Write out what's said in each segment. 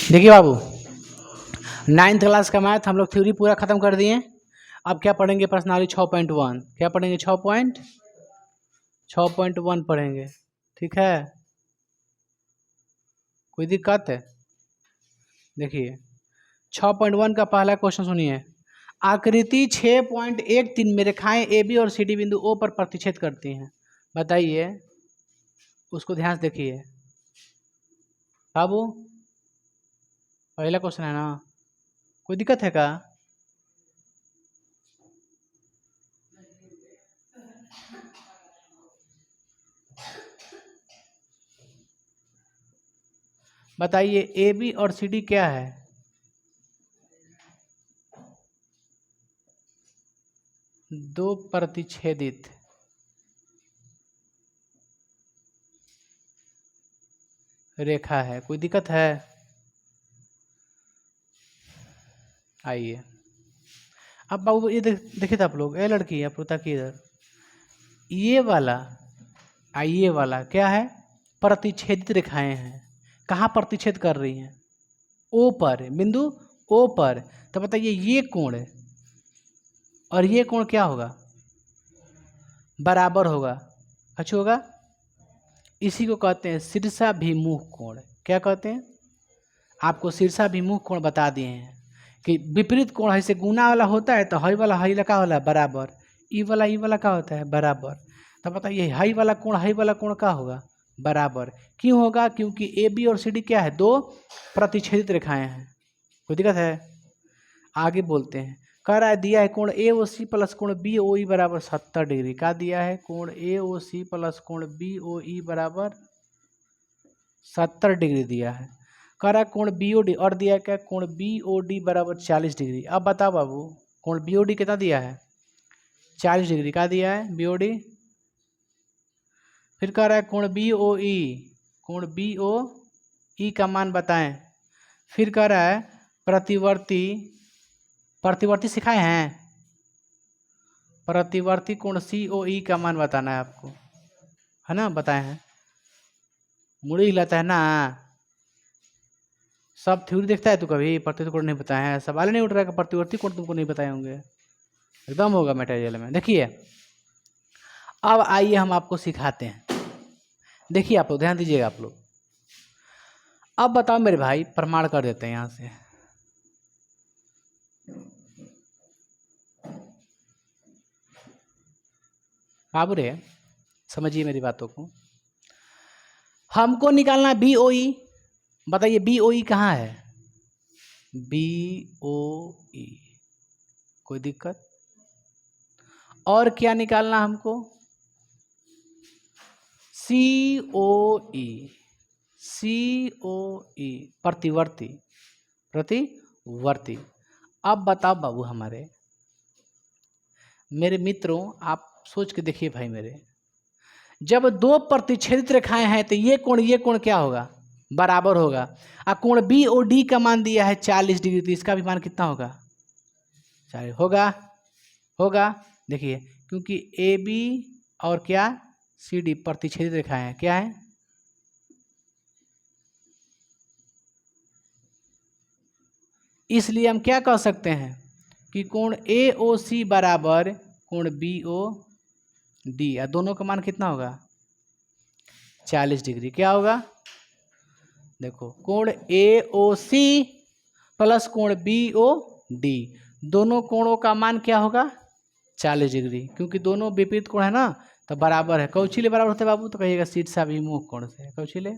देखिए बाबू, 9th class का math हम लोग थ्योरी पूरा खत्म कर दिए। अब क्या पढ़ेंगे? प्रश्नावली 6.1। क्या पढ़ेंगे? 6.1 पढ़ेंगे। ठीक है, कोई दिक्कत है? देखिए 6.1 का पहला क्वेश्चन सुनिए। आकृति 6.13 में रेखाएं ए बी और सी डी बिंदु ओ पर प्रतिच्छेद करती हैं। बताइए, उसको ध्यान से देखिए बाबू। पहला क्वेश्चन है ना, कोई दिक्कत है क्या? बताइए, ए बी और सी डी क्या है? दो प्रतिच्छेदित रेखा है। कोई दिक्कत है? आइए अब बाबू ये देखिए था आप लोग, ए लड़की आप लोग ताकि इधर ये वाला ये वाला क्या है? प्रतिच्छेदित रेखाएं हैं। कहाँ प्रतिच्छेद कर रही हैं? ओ पर, बिंदु ओ पर। तो बताइए ये कोण है और ये कोण क्या होगा? बराबर होगा। अच्छा होगा। इसी को कहते हैं शीर्षाभिमुख कोण। क्या कहते हैं? आपको शीर्षाभिमुख कोण बता दिए हैं कि विपरीत कोण है से गुना वाला होता है, तो हई वाला का होला बराबर, ई वाला का होता है बराबर। तो बताइए हई वाला कोण का होगा? बराबर। क्यों होगा? क्योंकि ए बी और सी डी क्या है? दो प्रतिच्छेदित रेखाएं हैं। कोई दिक्कत है? आगे बोलते हैं। कह रहा है दिया है कोण ए ओ सी प्लस कोण बी ओ ई बराबर 70 डिग्री। का दिया है? कोण ए ओ सी प्लस कोण बी ओ ई बराबर 70 डिग्री दिया है। कह रहा है कोण बी ओ डी, और दिया है क्या? कोण बी ओ डी बराबर 40 डिग्री। अब बताओ बाबू, कोण बी ओ डी कितना दिया है? 40 डिग्री। का दिया है? B O D. फिर कह रहा है कोण बी ओ ई, कोण बी ओ ई का मान बताएं। फिर कह रहा है प्रतिवर्ती, प्रतिवर्ती सिखाए हैं? प्रतिवर्ती कोण सी ओ ई का मान बताना है आपको, है ना? बताए हैं। मुड़ी हिलाता है ना। सब थ्योरी देखता है तू कभी? प्रतिवर्ती कोण नहीं बताए हैं? सवाल नहीं उठ रहा है कि प्रतिवर्ती कोण तुमको नहीं बताए होंगे। एकदम होगा मटेरियल में। देखिए अब आइए हम आपको सिखाते हैं। देखिए आप लोग ध्यान दीजिएगा आप लोग। अब बताओ मेरे भाई, प्रमाण कर देते हैं यहां से। बाबू रे समझिए मेरी बातों को। हमको निकालना बी ओ ई। बताइए बी ओ ई कहाँ है? बी ओ ई। कोई दिक्कत? और क्या निकालना हमको? सी ओ ई। सी ओ ई प्रतिवर्ती, प्रतिवर्ती। अब बताओ बाबू हमारे मेरे मित्रों, आप सोच के देखिए भाई मेरे, जब दो प्रतिच्छेदित रेखाएं हैं तो ये कोण क्या होगा? बराबर होगा। और कोण बी ओ डी का मान दिया है 40 डिग्री, तो इसका भी मान कितना होगा? 40 होगा। होगा। देखिए क्योंकि ए बी और क्या सी डी प्रतिच्छेदित रेखाएं हैं। क्या है? इसलिए हम क्या कह सकते हैं कि कोण ए ओ सी बराबर कोण बी ओ डी, और दोनों का मान कितना होगा? 40 डिग्री। क्या होगा? देखो कोण ए ओ सी प्लस कोण बी ओ डी, दोनों कोणों का मान क्या होगा? 40 डिग्री। क्योंकि दोनों विपरीत कोण है ना, तो बराबर है। कौची बराबर होते बाबू? तो कहिएगा शीर्षाभिमुख कोण से। कौची ले?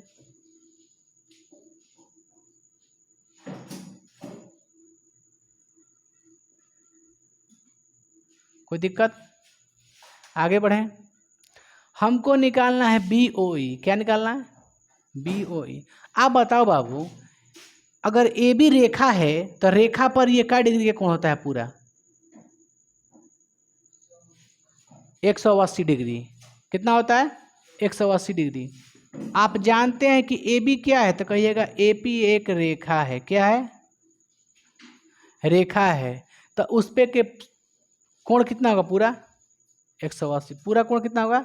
कोई दिक्कत? आगे बढ़ें। हमको निकालना है बी ओ ई। क्या निकालना है? बी ओ ई। आप बताओ बाबू, अगर ए बी रेखा है तो रेखा पर ये क्या डिग्री का कोण होता है? पूरा 180 डिग्री। कितना होता है? 180 डिग्री। आप जानते हैं कि ए बी क्या है? तो कहिएगा ए पी एक रेखा है। क्या है? रेखा है। तो उस पे के कोण कितना होगा? पूरा 180। पूरा कोण कितना होगा?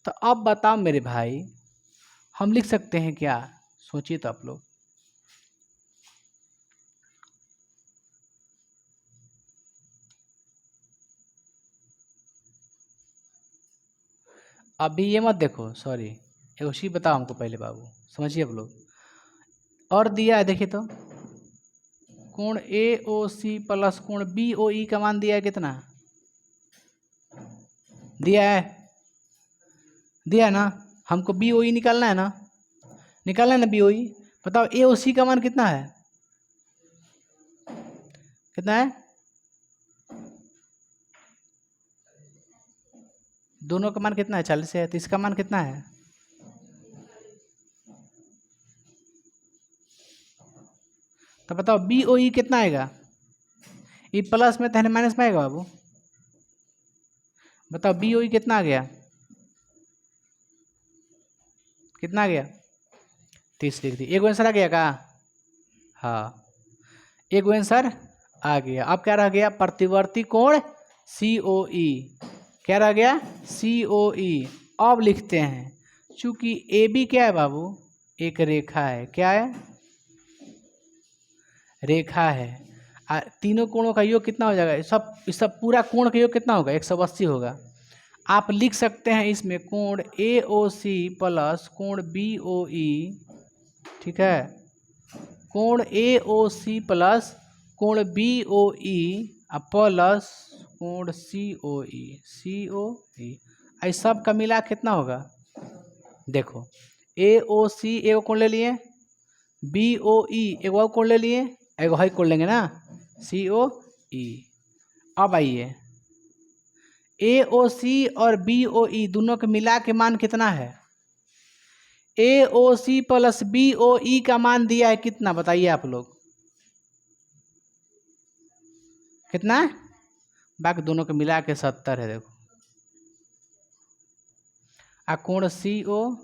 तो अब बताओ मेरे भाई, हम लिख सकते हैं क्या? सोचिए तो आप लोग। अभी ये मत देखो, सॉरी, एक उसी बताओ हमको पहले बाबू, समझिए आप लोग। और दिया है देखिए तो, कोण ए ओ सी प्लस कोण बी ओ ई का मान दिया है कितना, दिया है, दिया है ना, हमको बी ओ ई निकालना है ना, निकालना है ना बी ओ ई। बताओ ए ओ सी का मान कितना है, कितना है, दोनों का मान कितना है, 40 है, तो इसका मान कितना है, तो बताओ बी ओ ई कितना आएगा, ये प्लस में तो माइनस में आएगा बाबू, बताओ बी ओ ई कितना आ गया, कितना आ गया, 30 डिग्री। एक आंसर आ गया का, हाँ एक आंसर आ गया। अब क्या रह गया, प्रतिवर्ती कोण सी ओ ई, क्या रह गया, सी ओ ई। अब लिखते हैं, चूंकि ए बी क्या है बाबू, एक रेखा है, क्या है, रेखा है। तीनों कोणों का योग कितना हो जाएगा, इस सब पूरा कोण का योग कितना होगा, 180 होगा। आप लिख सकते हैं इसमें कोण ए ओ सी प्लस कोण बी ओ ई, ठीक है, कोण ए ओ सी प्लस कोण बी ओ ई प्लस कोण सी ओ ई, सी ओ ई, इस सब का मिला कितना होगा, देखो ए ओ सी एगो कोण ले लिए, बी ओ ई एगो और कोण ले लिए, एगो हाई कोण लेंगे ना, सी ओ ई। अब आइए ए ओ सी और बी ओ ई दोनों के मिला के मान कितना है, ए ओ सी प्लस बी ओ ई का मान दिया है कितना, बताइए आप लोग, कितना, बाकी दोनों को मिला के 70 है, देखो। कोण सी ओ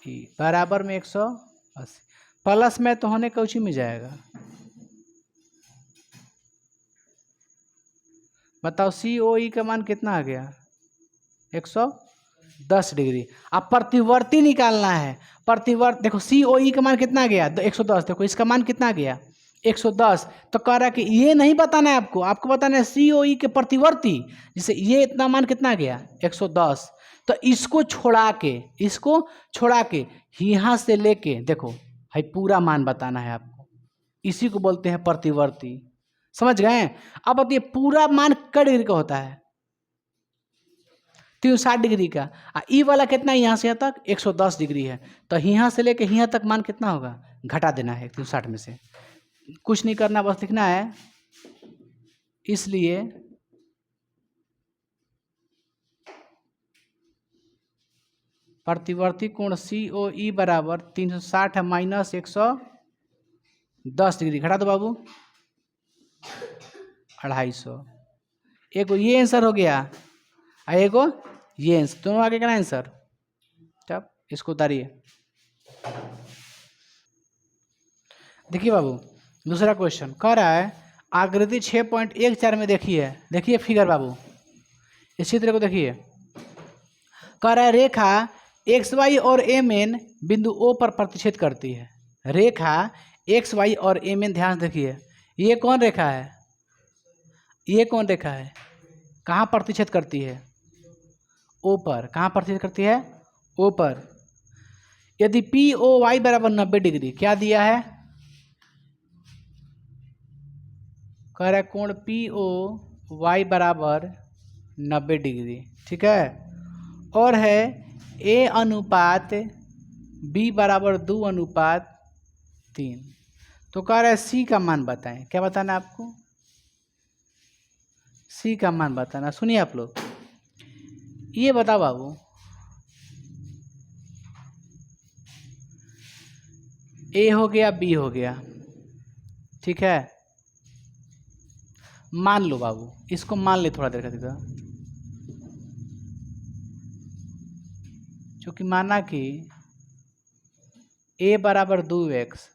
ई बराबर में 180, प्लस में तो होने का उसी में जाएगा, बताओ सी ओ ई का मान कितना आ गया, 110 डिग्री। अब प्रतिवर्ती निकालना है, प्रतिवर्त देखो सी ओ ई का मान कितना गया, 110, देखो इसका मान कितना गया, 110। तो कह रहा है कि ये नहीं बताना है आपको, आपको बताना है सी ओ ई के प्रतिवर्ती, जैसे ये इतना मान कितना गया 110, तो इसको छोड़ा के यहाँ से लेके देखो भाई पूरा मान बताना है आपको, इसी को बोलते हैं प्रतिवर्ती, समझ गए। अब बताइए पूरा मान कै डिग्री का होता है, 360 डिग्री का, ई वाला कितना है यहाँ से यहाँ तक 110 डिग्री है, तो यहाँ से लेके यहाँ तक मान कितना होगा, घटा देना है 360 में से, कुछ नहीं करना, बस लिखना है। इसलिए प्रतिवर्ती कोण सी ओ ई बराबर 360 माइनस 110 डिग्री, घटा दो बाबू 250। एक ये आंसर हो गया, एगो ये आंसर, दोनों आगे का आंसर। तब इसको उतारिए, देखिए बाबू दूसरा क्वेश्चन कह रहा है, आकृति 6.14 में देखिए फिगर बाबू, इस चित्र को देखिए, कह रहा है रेखा एक्स वाई और एम एन बिंदु ओ पर प्रतिच्छेद करती है, रेखा एक्स वाई और एम एन, ध्यान से देखिए, ये कौन रेखा है, ये कौन रेखा है, कहाँ प्रतिच्छेद करती है, ओ पर, कहाँ प्रतिच्छेद करती है, ओ पर। यदि पी ओ वाई बराबर 90 डिग्री, क्या दिया है, कह रहा है कोण पी ओ वाई बराबर 90 डिग्री, ठीक है, और है ए अनुपात बी बराबर 2:3, तो कह रहा है सी का मान बताएं, क्या बताना आपको, सी का मान बताना। सुनिए आप लोग, ये बताओ बाबू, ए हो गया बी हो गया, ठीक है, मान लो बाबू, इसको मान ले थोड़ा देर का, चूंकि माना कि ए बराबर 2x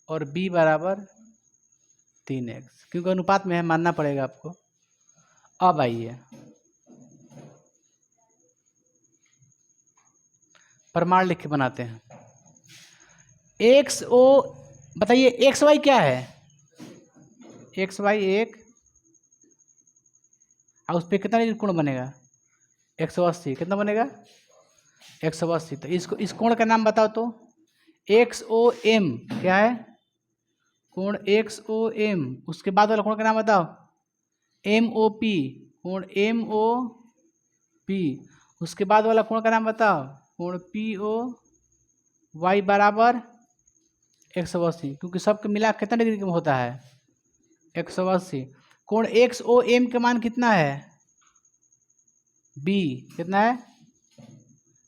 और बी बराबर 3x, क्योंकि अनुपात में है, मानना पड़ेगा आपको। अब आइए प्रमाण लिख के बनाते हैं, एक्स ओ, बताइए एक्स वाई क्या है, एक्स वाई एक, और उस पर कितना डिग्री कोण बनेगा, 180 कितना बनेगा 180। तो इसको इस कोण का नाम बताओ तो XOM क्या है कोण XOM। उसके बाद वाला कोण का नाम बताओ MOP कोण MOP। उसके बाद वाला कोण का नाम बताओ कोण POY बराबर 180 क्योंकि सबके मिला कितना डिग्री का होता है 180। कोण XOM का मान कितना है B कितना है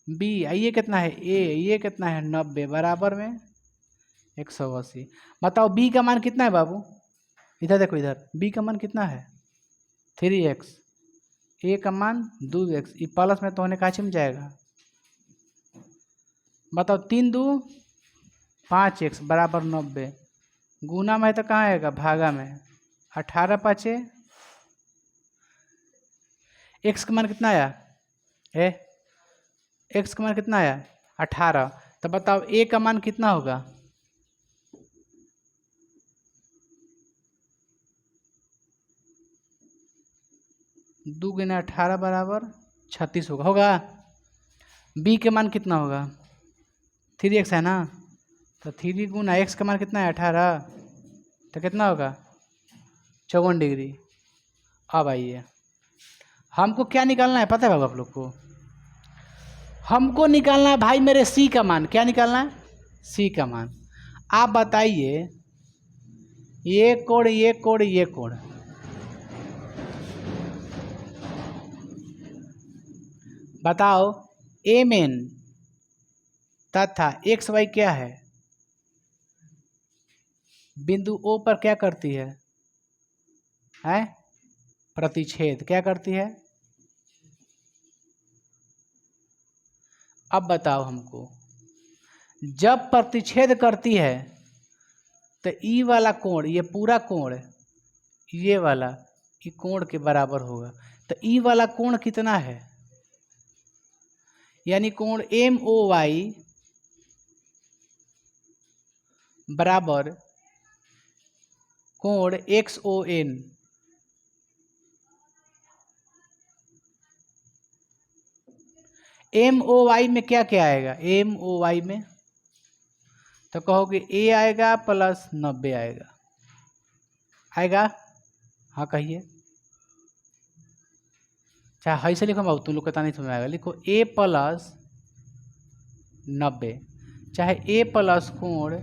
B। ये कितना है A ये कितना है 90 बराबर में 180। बताओ B का मान कितना है बाबू इधर देखो इधर B का मान कितना है 3x A का मान 2x ये प्लस में तो होने काची में जाएगा। बताओ 3 2 5x बराबर 90 गुना में तो कहाँ आएगा भागा में 18 5 x का मान कितना आया x का मान कितना आया 18। तो बताओ a का मान कितना होगा 2 गुना 18 बराबर 36 होगा। b के मान कितना होगा 3x है ना तो 3 गुना x का मान कितना है 18 तो कितना होगा 54 डिग्री। अब आइए हमको क्या निकालना है पता है बाबू आप लोग को हमको निकालना है भाई मेरे C का मान। क्या निकालना है C का मान। आप बताइए ये कोण ये कोण ये कोण बताओ MN तथा XY क्या है बिंदु O पर क्या करती है प्रतिच्छेद क्या करती है। अब बताओ हमको जब प्रतिच्छेद करती है तो ई वाला कोण ये पूरा कोण ये वाला ये कोण के बराबर होगा। तो ई वाला कोण कितना है यानी कोण MOY बराबर कोण XON। MOY में क्या क्या आएगा MOY में तो कहोगे A आएगा प्लस 90 आएगा हाँ कहिए चाहे ऐसे लिखो बाबू तुम लोग पता नहीं समझ आएगा लिखो A प्लस 90 चाहे A प्लस कोण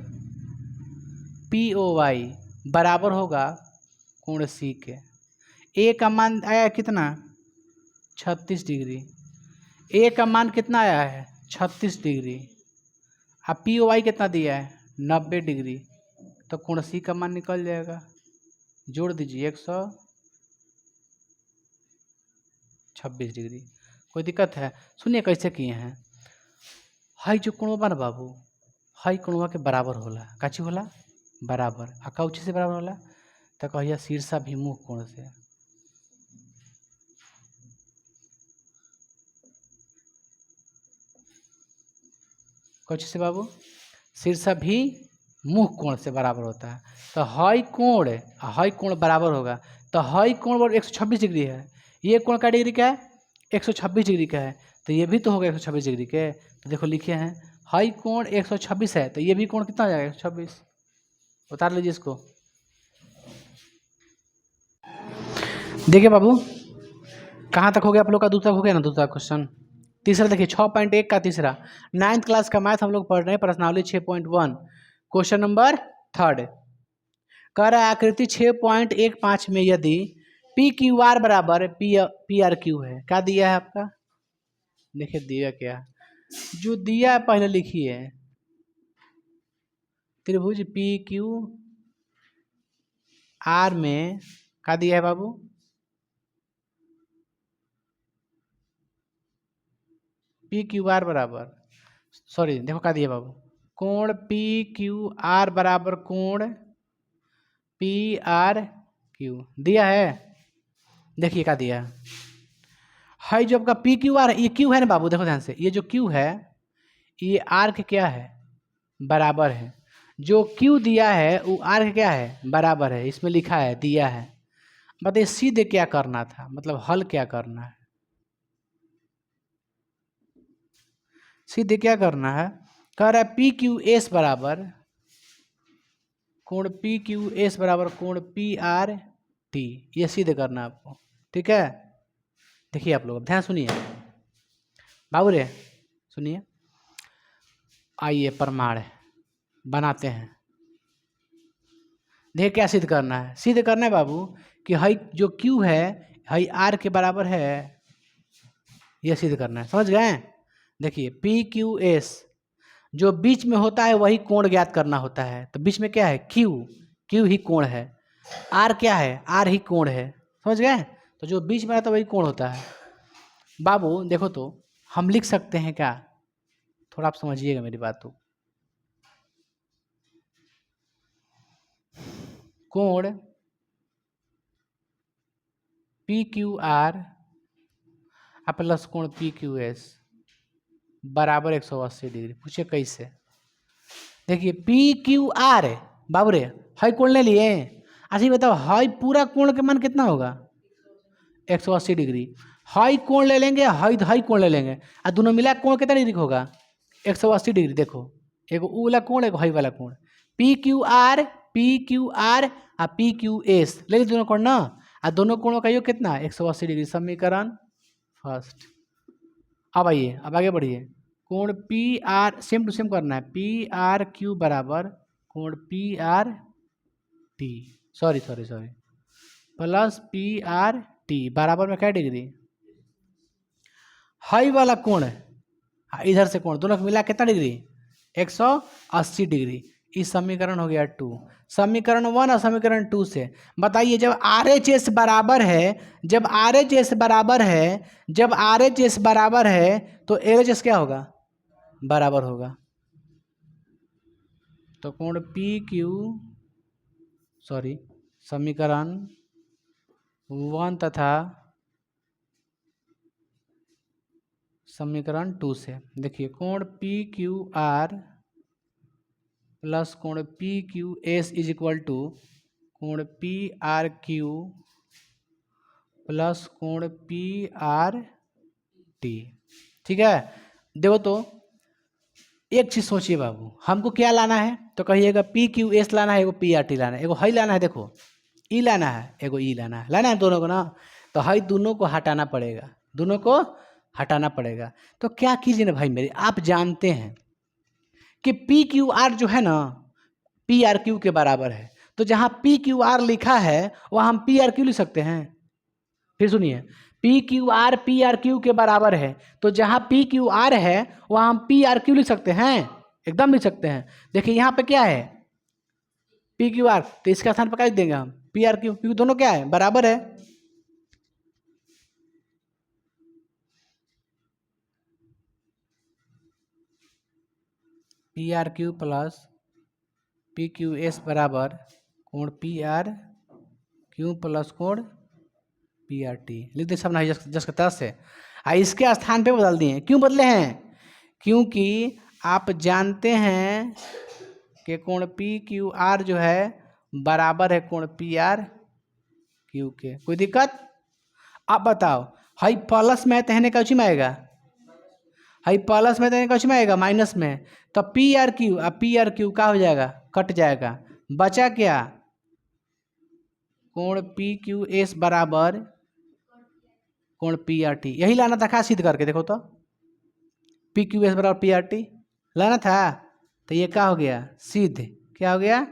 POY बराबर होगा कोण C के। A का मान आया कितना 36 डिग्री A का मान कितना आया है 36 डिग्री अब POY कितना दिया है 90 डिग्री तो कोण C का मान निकल जाएगा। जोड़ दीजिए 126 डिग्री। कोई दिक्कत है सुनिए कैसे किए हैं हाई जो कोणवा ना बाबू हाई कोणवा के बराबर होला काची होला बराबर आ कौची से बराबर होला तो कहिए शीर्षाभिमुख कोण से। कौची से बाबू शीर्षाभिमुख कोण से बराबर होता है। तो हाई कोण बराबर होगा तो हाई कोण 126 डिग्री है ये कोण का डिग्री का है 126 डिग्री का है तो ये भी तो होगा 126 डिग्री के। तो देखो लिखे हैं हाई कोण 126 है तो ये भी कोण कितना हो जाएगा 126 उतार लीजिए इसको। देखिए बाबू कहाँ तक हो गया आप लोग का दूसरा हो गया ना दूसरा क्वेश्चन। तीसरा देखिए 6.1 का तीसरा 9th क्लास का मैथ हम लोग पढ़ रहे हैं प्रश्नावली 6.1 क्वेश्चन नंबर 3 कह रहा है आकृति 6.15 में यदि PQR बराबर PRQ है क्या दिया है आपका देखिए दिया क्या जो दिया है पहले लिखिए त्रिभुज PQR में क्या दिया है बाबू PQR बराबर सॉरी देखो क्या दिया बाबू कोण PQR बराबर कोण PRQ दिया है। देखिए क्या दिया है जो आपका PQR है ये Q है ना बाबू देखो ध्यान से ये जो Q है ये R के क्या है बराबर है। जो Q दिया है वो R के क्या है बराबर है इसमें लिखा है दिया है। बताइए सीधे क्या करना था मतलब हल क्या करना है सीधे क्या करना है, कह रहा है पी क्यू एस बराबर कोण पी क्यू एस बराबर कोण पी आर टी, ये सीधे करना है आपको। ठीक है, देखिए आप लोग ध्यान सुनिए बाबू रे, सुनिए। आइए प्रमाण बनाते हैं। देखिए क्या सिद्ध करना है, सिद्ध करना है बाबू कि हाई जो क्यू है हाई आर के बराबर है, यह सिद्ध करना है। समझ गए? देखिए पी क्यू एस जो बीच में होता है वही कोण ज्ञात करना होता है। तो बीच में क्या है, क्यू, क्यू ही कोण है। आर क्या है, आर ही कोण है। समझ गए? तो जो बीच में रहता है वही कोण होता है। बाबू देखो तो हम लिख सकते हैं क्या, थोड़ा आप समझिएगा मेरी बात। तो कोण पी क्यू आर प्लस कोण पी क्यू एस बराबर 180 डिग्री। पूछिए कैसे? देखिए पी क्यू आर बाबू रे हाई कोण ले लिए, अच्छा ये बताओ हाई पूरा कोण के मान कितना होगा, 180 डिग्री। हाई कोण ले लेंगे, हाई हाई कोण ले लेंगे, और दोनों मिला कोण कितना डिग्री होगा, 180 डिग्री। देखो एगो ऊ वाला कोण एगो हाई वाला कोण, पी क्यू आर और पी क्यू एस ले लीजिए दोनों कोण ना, और दोनों कोणों का योग कितना, 180 डिग्री। समीकरण फर्स्ट। अब आइए अब आगे बढ़िए, कोण P R same to same करना है, पी आर क्यू बराबर कोण P R T, sorry plus P R T बराबर में क्या डिग्री, हाई वाला कोण इधर से कोण दोनों को मिला कितना डिग्री, 180 डिग्री। इस समीकरण हो गया 2। समीकरण 1 और समीकरण 2 से बताइए जब आर एच एस बराबर है, जब आर एच एस बराबर है, जब आर एच एस बराबर है तो एल एच एस क्या होगा, बराबर होगा। तो कोण पी क्यू समीकरण 1 तथा समीकरण 2 से देखिए कोण पी क्यू आर प्लस कोण P Q S is equal to कोण पी आर क्यू प्लस कोण पी आर टी। ठीक है, देखो तो एक चीज सोचिए बाबू, हमको क्या लाना है, तो कहिएगा पी क्यू एस लाना है, एगो पी आर टी लाना है, एगो हाई लाना है, देखो ई लाना है, एगो ई लाना है दोनों को ना। तो हाई दोनों को हटाना पड़ेगा, दोनों को हटाना पड़ेगा। तो क्या कीजिए ना भाई मेरे, आप जानते हैं कि पी क्यू आर जो है ना पी आर क्यू के बराबर है, तो जहां पी क्यू आर लिखा है वहां हम पी आर क्यू लिख सकते हैं। फिर सुनिए, पी आर क्यू के बराबर है, तो जहां पी क्यू आर है वहां हम पी आर क्यू लिख सकते हैं, एकदम लिख सकते हैं। देखिए यहां पे क्या है, पी क्यू आर, तो इसका स्थान पर क्या लिख देंगे हम, पी आर क्यू, क्योंकि दोनों क्या है, बराबर है। P R Q plus P Q S बराबर कोण पी आर क्यू प्लस कोण पी आर टी लिख दे सब ना जस के तस से। इसके स्थान पे बदल दिए, क्यों बदले हैं, क्योंकि आप जानते हैं कि कोण पी क्यू आर जो है बराबर है कोण पी आर क्यू के। कोई दिक्कत? आप बताओ हाई प्लस में तहने कौची में आएगा, हाई प्लस में तहने कौची में आएगा, माइनस में। तो पी आर क्यू का हो जाएगा, कट जाएगा, बचा क्या, कोण पी क्यू एस बराबर कोण पी आर टी। यही लाना था, क्या सिद्ध करके देखो तो, पी क्यू एस बराबर पी आर टी लाना था। तो ये क्या हो गया, सिद्ध। क्या हो गया,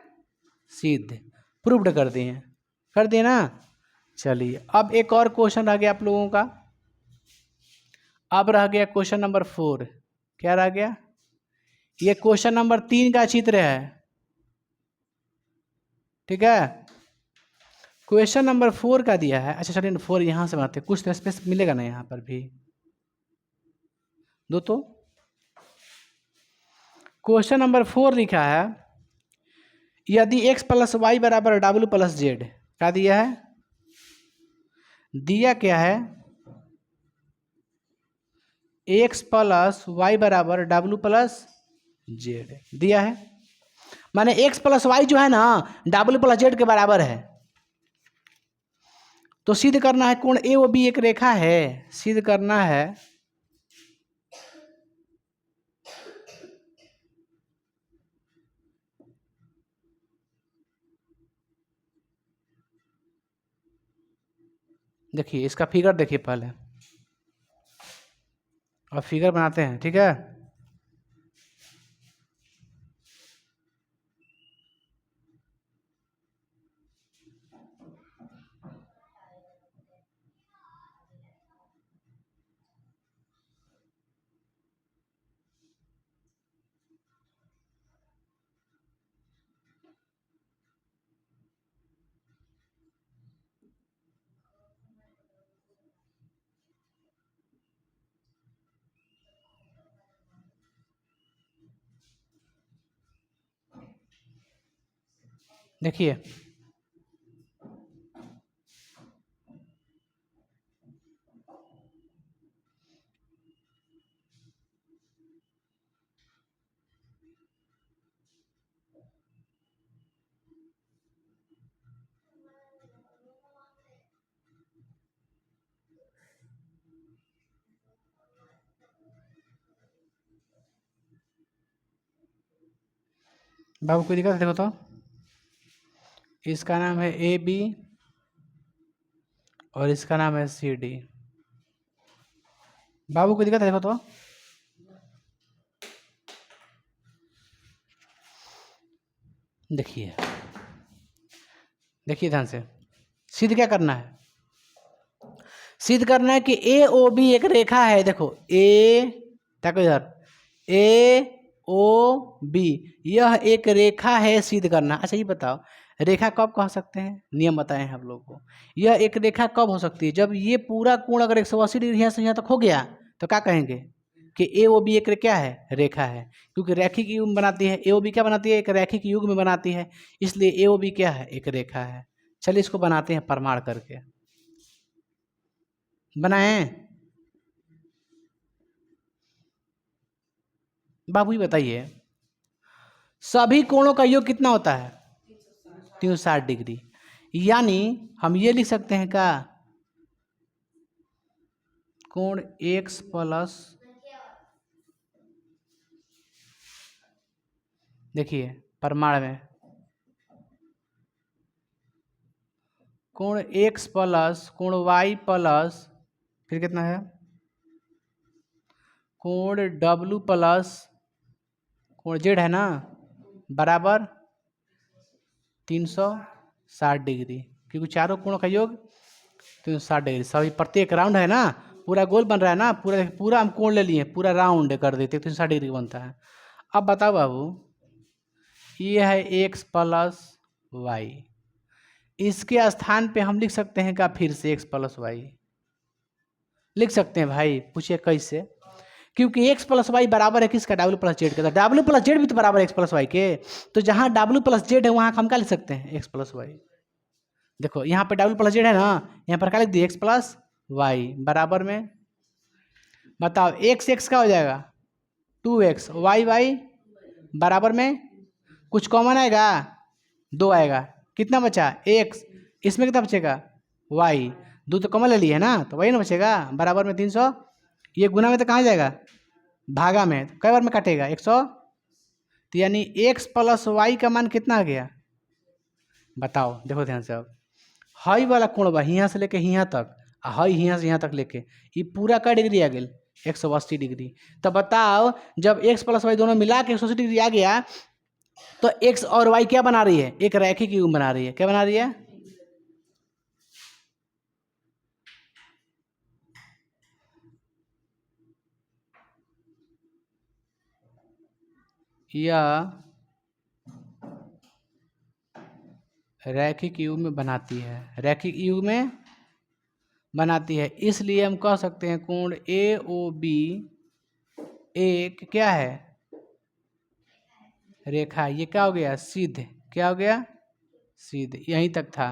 सिद्ध, प्रूव्ड कर दिए ना। चलिए अब एक और क्वेश्चन रह गया आप लोगों का। अब रह गया क्वेश्चन नंबर 4। क्या रह गया, ये क्वेश्चन नंबर 3 का चित्र है। ठीक है, क्वेश्चन नंबर 4 का दिया है। अच्छा चलिए 4 यहाँ से बनाते, कुछ तो स्पेस मिलेगा ना यहाँ पर भी, दो तो क्वेश्चन नंबर 4 लिखा है, यदि x प्लस वाई बराबर डब्ल्यू प्लस जेड, क्या दिया है, दिया क्या है, x प्लस वाई बराबर डब्ल्यू प्लस जेड दिया है। माने x प्लस वाई जो है ना डब्ल्यू प्लस जेड के बराबर है। तो सिद्ध करना है कोण ए ओ बी एक रेखा है, सिद्ध करना है देखिए इसका फिगर देखिए पहले, और फिगर बनाते हैं, ठीक है। देखिए बाबू कोई दिक्कत है? देखो तो, इसका नाम है ए बी और इसका नाम है सी डी। बाबू कोई दिक्कत है? देखो तो, देखिए देखिए ध्यान से, सिद्ध क्या करना है? सिद्ध करना है कि ए ओ बी एक रेखा है। देखो ए, देखो इधर, ए ओ बी, यह एक रेखा है, सिद्ध करना। अच्छा ये बताओ, रेखा कब कह सकते हैं? नियम बताए हैं हम लोग को। यह एक रेखा कब हो सकती है? जब ये पूरा कोण अगर 180 डिग्री यहाँ से यहाँ तक हो गया तो क्या कहेंगे कि ए ओ बी एक क्या है? रेखा है। क्योंकि रैखिक युग्म बनाती है, ए ओ बी क्या बनाती है? एक रैखिक युग्म बनाती है, इसलिए ए ओ बी क्या है? एक रेखा है। चलिए इसको बनाते हैं प्रमाण करके। बनाएं? बाबू ये बताइए, सभी कोणों का योग कितना होता है? 360 डिग्री। यानी हम ये लिख सकते हैं का, कोण x प्लस, देखिए प्रमाण में, कोण x प्लस कोण y प्लस, फिर कितना है, कोण w प्लस कोण z है ना, बराबर 360 डिग्री। क्योंकि चारों कोणों का योग 360 डिग्री। सभी प्रत्येक राउंड है ना, पूरा गोल बन रहा है ना, पूरा पूरा हम कोण ले लिए, पूरा राउंड कर देते 360 डिग्री बनता है। अब बताओ बाबू, ये है x प्लस वाई, इसके स्थान पे हम लिख सकते हैं क्या फिर से x प्लस वाई? लिख सकते हैं भाई, पूछिए कैसे? क्योंकि x प्लस वाई बराबर है किसका? w प्लस जेड का। w प्लस जेड भी तो बराबर है x प्लस वाई के। तो जहां w प्लस जेड है वहां हम क्या लिख सकते हैं? x plus Y. देखो यहाँ पे w प्लस जेड है ना, यहाँ पर क्या लिख दिए? x प्लस वाई बराबर में, बताओ x x का हो जाएगा 2x, y y बराबर में कुछ कॉमन आएगा? 2 आएगा। कितना बचा? x। इसमें कितना बचेगा? y। 2 तो कॉमन ले लिए है ना, तो वही ना बचेगा, बराबर में 300। ये गुना में तो कहाँ जाएगा? भागा में। तो कई बार में काटेगा? 100। तो यानी x प्लस वाई का मान कितना आ गया? बताओ, देखो ध्यान से। अब हाई वाला कोण बा यहाँ से लेके यहाँ तक, हाई यहाँ से यहाँ तक लेके, ये पूरा का डिग्री आ गया? 180 डिग्री। तो बताओ, जब x प्लस वाई दोनों मिला के 180 डिग्री आ गया, तो x और y क्या बना रही है? एक रैखिक युग्म बना रही है। क्या बना रही है? यह रैखिक युग्म बनाती है, रैखिक युग्म बनाती है। इसलिए हम कह सकते हैं कोण ए ओ बी एक क्या है? रेखा। ये क्या हो गया? सिद्ध। क्या हो गया? सिद्ध। यहीं तक था।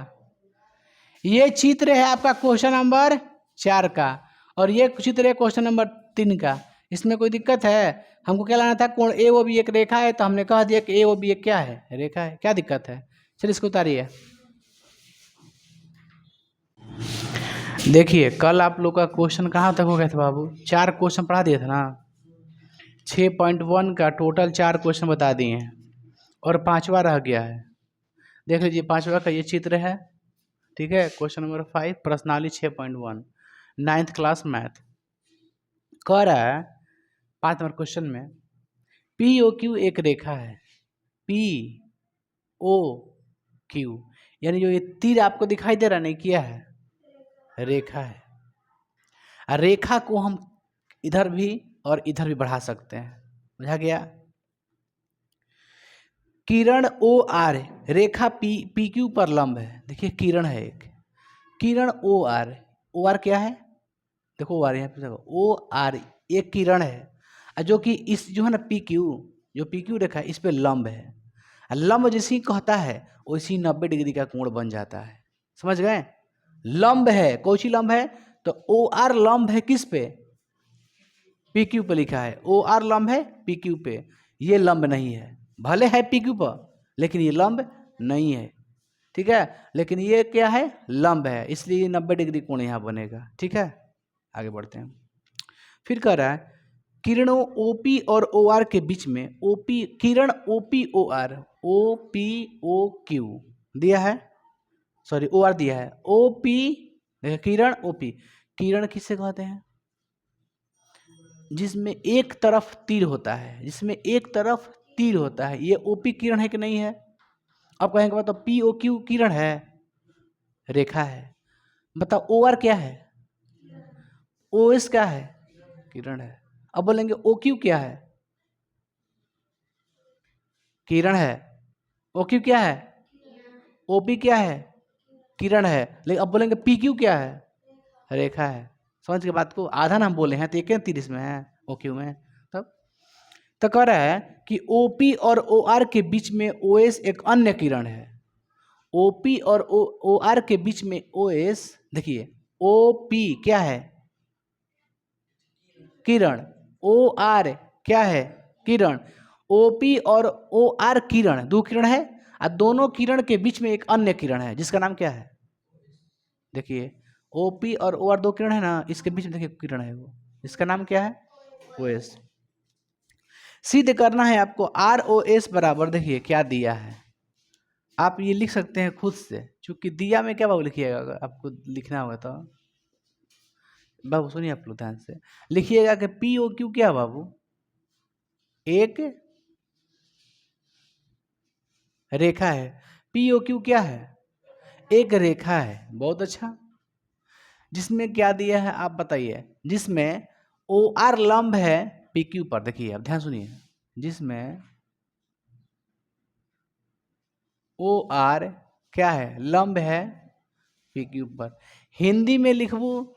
ये चित्र है आपका क्वेश्चन नंबर 4 का, और ये चित्र है क्वेश्चन नंबर 3 का। इसमें कोई दिक्कत है? हमको क्या लाना था? कोण ए ओ बी एक रेखा है, तो हमने कह दिया कि ए ओ बी एक क्या है? रेखा है। क्या दिक्कत है? चलिए इसको उतारिए। देखिए कल आप लोग का क्वेश्चन कहाँ तक हो गया था बाबू? 4 क्वेश्चन पढ़ा दिए थे ना। 6.1 का टोटल 4 क्वेश्चन बता दिए हैं, और 5वां रह गया है। देख लीजिए 5वां का ये चित्र है, ठीक है। क्वेश्चन नंबर 5 प्रश्नावली 6.1 9th क्लास मैथ कह रहा है 5 नंबर क्वेश्चन में पी ओ क्यू एक रेखा है। पी ओ क्यू यानी जो ये तीर आपको दिखाई दे रहा नहीं किया है, रेखा है। रेखा को हम इधर भी और इधर भी बढ़ा सकते हैं, बुझा गया। किरण ओ आर रेखा पी क्यू पर लंब है। देखिए किरण है एक, किरण ओ आर क्या है, देखो ओ आर यहाँ पे देखो ओ आर एक किरण है, जो कि इस जो है ना पी क्यू, जो पी क्यू रेखा इस पे लंब है। लंब जैसे कहता है वैसी 90 डिग्री का कोण बन जाता है, समझ गए। लंब है, कौन सी लंब है, तो ओ आर लंब है किस पे, पी क्यू पे लिखा है ओ आर लंब है पी क्यू पे। ये लंब नहीं है, भले है पी क्यू पर लेकिन ये लंब नहीं है, ठीक है। लेकिन ये क्या है, लंब है, इसलिए 90 डिग्री कोण यहाँ बनेगा, ठीक है। आगे बढ़ते हैं। फिर कह रहा है किरणों ओपी और ओ आर के बीच में ओपी किरण OP O R O P O Q दिया है, सॉरी ओ आर दिया है, ओ पी किरण ओपी। किरण किसे कहते हैं, जिसमें एक तरफ तीर होता है, जिसमें एक तरफ तीर होता है, ये ओपी किरण है कि नहीं है। अब कहेंगे बताओ पी ओ क्यू किरण है, रेखा है। बताओ ओ आर क्या है, ओ एस क्या है, किरण है। अब बोलेंगे ओ क्यू क्या है, किरण है। ओ क्यू क्या है, ओपी क्या है, किरण है। लेकिन अब बोलेंगे पी क्यू क्या है, रेखा है। समझ के बात को, आधा ना हम बोले हैं तो एक 30 में है ओ क्यू में। तब तो कह रहा है कि ओपी और ओ आर के बीच में ओ एस एक अन्य किरण है। ओपी और ओ आर के बीच में ओ एस, देखिए ओ पी क्या है, किरण, ओ आर क्या है, किरण। ओपी और ओ आर किरण, दो किरण है, और दोनों किरण के बीच में एक अन्य किरण है जिसका नाम क्या है, देखिए ओपी और ओ आर दो किरण है ना, इसके बीच में देखिए किरण है वो, इसका नाम क्या है, ओ एस। सिद्ध करना है आपको आर ओ एस बराबर, देखिए क्या दिया है, आप ये लिख सकते हैं खुद से, चूंकि दिया में क्या बाबू लिखिएगा, अगर आपको लिखना होगा तो बाबू सुनिए आप लोग ध्यान से लिखिएगा कि पी ओ क्यू क्या बाबू, एक रेखा है। पी ओ क्यू क्या है, एक रेखा है, बहुत अच्छा। जिसमें क्या दिया है आप बताइए, जिसमें ओ आर लंब है पी क्यू पर, देखिए अब ध्यान सुनिए, जिसमें ओ आर क्या है, लंब है पी क्यू पर। हिंदी में लिखबू,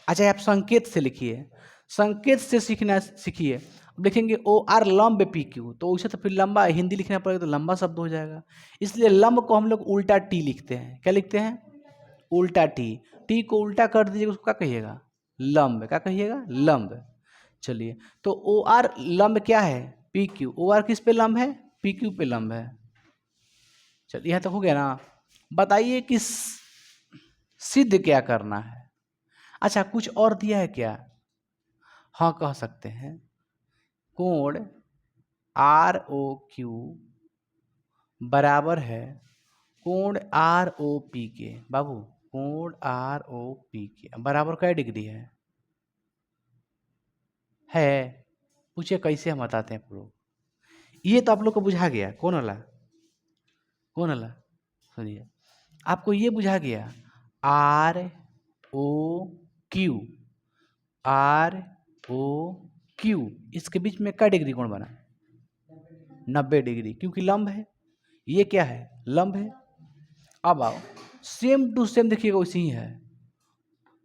अच्छा आप संकेत से लिखिए, संकेत से सीखना सीखिए। अब लिखेंगे ओ आर लंब पी क्यू, तो उसे तो फिर लंबा हिंदी लिखना पड़ेगा, तो लंबा शब्द हो जाएगा। इसलिए लंब को हम लोग उल्टा टी लिखते हैं, क्या लिखते हैं, उल्टा टी। टी को उल्टा कर दीजिएगा, उसको क्या कहिएगा, लंब। क्या कहिएगा, लंब। चलिए तो ओ आर लंब क्या है, पी क्यू। ओ आर किस पे लंब है, पी क्यू पे लंब है। चलिए यहाँ तक हो गया ना। बताइए कि सिद्ध क्या करना है। अच्छा कुछ और दिया है क्या, हाँ कह सकते हैं, कोण आर ओ क्यू बराबर है कोण आर ओ पी के। बाबू कोण आर ओ पी के बराबर क्या डिग्री है, पूछिए कैसे हम बताते हैं प्रूफ। ये तो आप लोग को बुझा गया, कौन वाला, कौन वाला, सुनिए आपको ये बुझा गया, R O Q, R O Q इसके बीच में क्या डिग्री कोण बना, 90 डिग्री, क्योंकि लंब है, ये क्या है, लंब है। अब आओ सेम टू सेम देखिएगा वैसे ही है,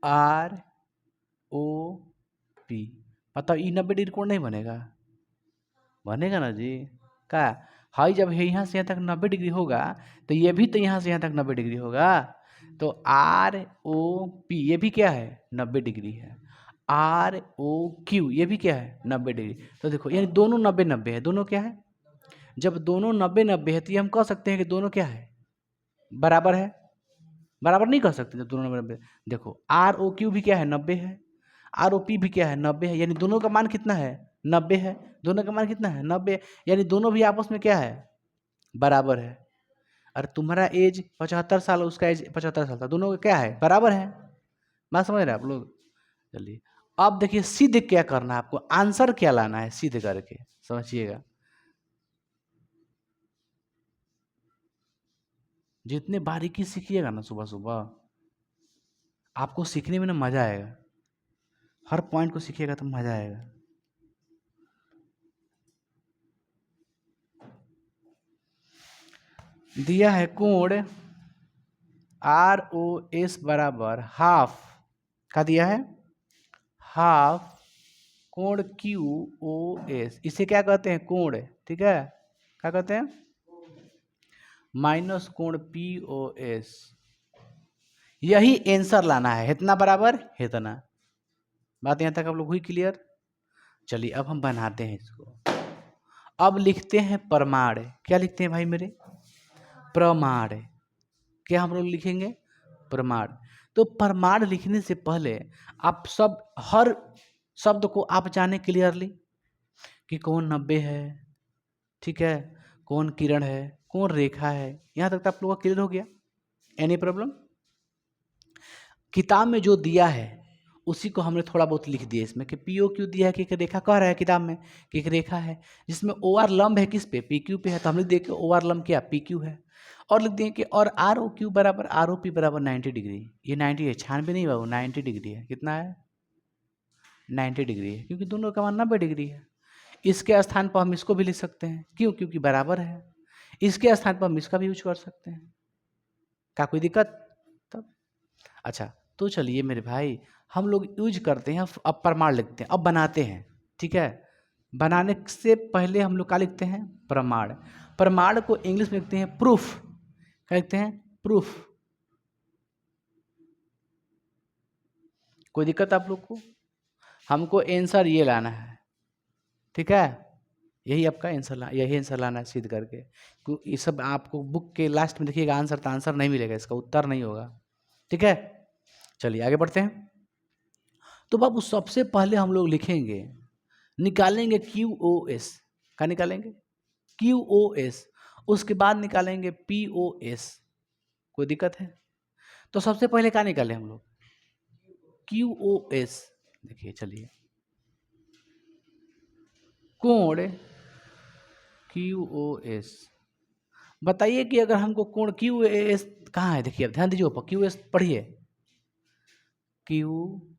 आर ओ पी। बताओ ये 90 डिग्री कोण नहीं बनेगा, बनेगा ना जी। क्या हाई जब यहाँ से यहाँ तक 90 डिग्री होगा, तो ये भी तो यहाँ से यहाँ तक 90 डिग्री होगा। तो आर ओ पी ये भी क्या है, 90 डिग्री है। आर ओ क्यू ये भी क्या है, 90 डिग्री। तो देखो यानी दोनों 90-90 है, दोनों क्या है, जब दोनों 90-90 है तो ये हम कह सकते हैं कि दोनों क्या है, बराबर है। बराबर नहीं कह सकते जब दोनों 90। देखो आर ओ क्यू भी क्या है, 90 है, आर ओ पी भी क्या है, 90 है, यानी दोनों का मान कितना है, 90 है। दोनों का मान कितना है, 90, यानी दोनों भी आपस में क्या है, बराबर है। अरे तुम्हारा एज 75 साल, उसका एज 75 साल था, दोनों का क्या है, बराबर है। बात समझ रहे हैं आप लोग। चलिए अब देखिए सिद्ध क्या करना है आपको, आंसर क्या लाना है सिद्ध करके, समझिएगा। जितने बारीकी सीखिएगा ना सुबह सुबह, आपको सीखने में ना मजा आएगा। हर पॉइंट को सीखिएगा तो मजा आएगा। दिया है कोण ROS बराबर हाफ का दिया है, हाफ कोण QOS, इसे क्या कहते हैं, कोण, ठीक है, क्या कहते हैं, माइनस कोण POS। यही आंसर लाना है, इतना बराबर इतना। बात यहां तक आप लोग हुई क्लियर। चलिए अब हम बनाते हैं इसको। अब लिखते हैं प्रमाण। क्या लिखते हैं भाई मेरे, प्रमाण। क्या हम लोग लिखेंगे, प्रमाण। तो प्रमाण लिखने से पहले आप सब हर शब्द को आप जाने क्लियरली कि कौन 90 है, ठीक है, कौन किरण है, कौन रेखा है। यहां तक तो आप लोगों का क्लियर हो गया, एनी प्रॉब्लम। किताब में जो दिया है उसी को हमने थोड़ा बहुत लिख दिया इसमें कि POQ दिया है कि एक रेखा कह रहा है किताब में कि एक रेखा है जिसमें OR लंब है किस पे, PQ पे है, तो हम लिख दिए कि OR लंब क्या, PQ है। और लिख दिए कि और ROQ बराबर ROP बराबर 90 डिग्री। ये 90 है, 96 नहीं बाबू, 90 डिग्री है। कितना है, 90 डिग्री है, क्योंकि दोनों का मान 90 डिग्री है। इसके स्थान पर हम इसको भी लिख सकते हैं, क्यों, क्योंकि बराबर है। इसके स्थान पर हम इसका भी यूज कर सकते हैं, क्या कोई दिक्कत तब। अच्छा तो चलिए मेरे भाई हम लोग यूज करते हैं, अब प्रमाण लिखते हैं, अब बनाते हैं, ठीक है। बनाने से पहले हम लोग क्या लिखते हैं, प्रमाण। प्रमाण को इंग्लिश में लिखते हैं प्रूफ। क्या लिखते हैं, प्रूफ। कोई दिक्कत आप लोग को, हमको आंसर ये लाना है, ठीक है, यही आपका आंसर यही आंसर लाना है सिद्ध करके। क्योंकि ये सब आपको बुक के लास्ट में देखिएगा आंसर, तो आंसर नहीं मिलेगा, इसका उत्तर नहीं होगा, ठीक है। चलिए आगे बढ़ते हैं। तो बाबू सबसे पहले हम लोग लिखेंगे, निकालेंगे QOS। क्या निकालेंगे, QOS। उसके बाद निकालेंगे POS। कोई दिक्कत है, तो सबसे पहले क्या निकाले हम लोग, QOS। देखिए चलिए, कोण QOS। बताइए कि अगर हमको कोण QOS कहाँ है, देखिए अब ध्यान दीजिए ऊपर, QOS पढ़िए, QOS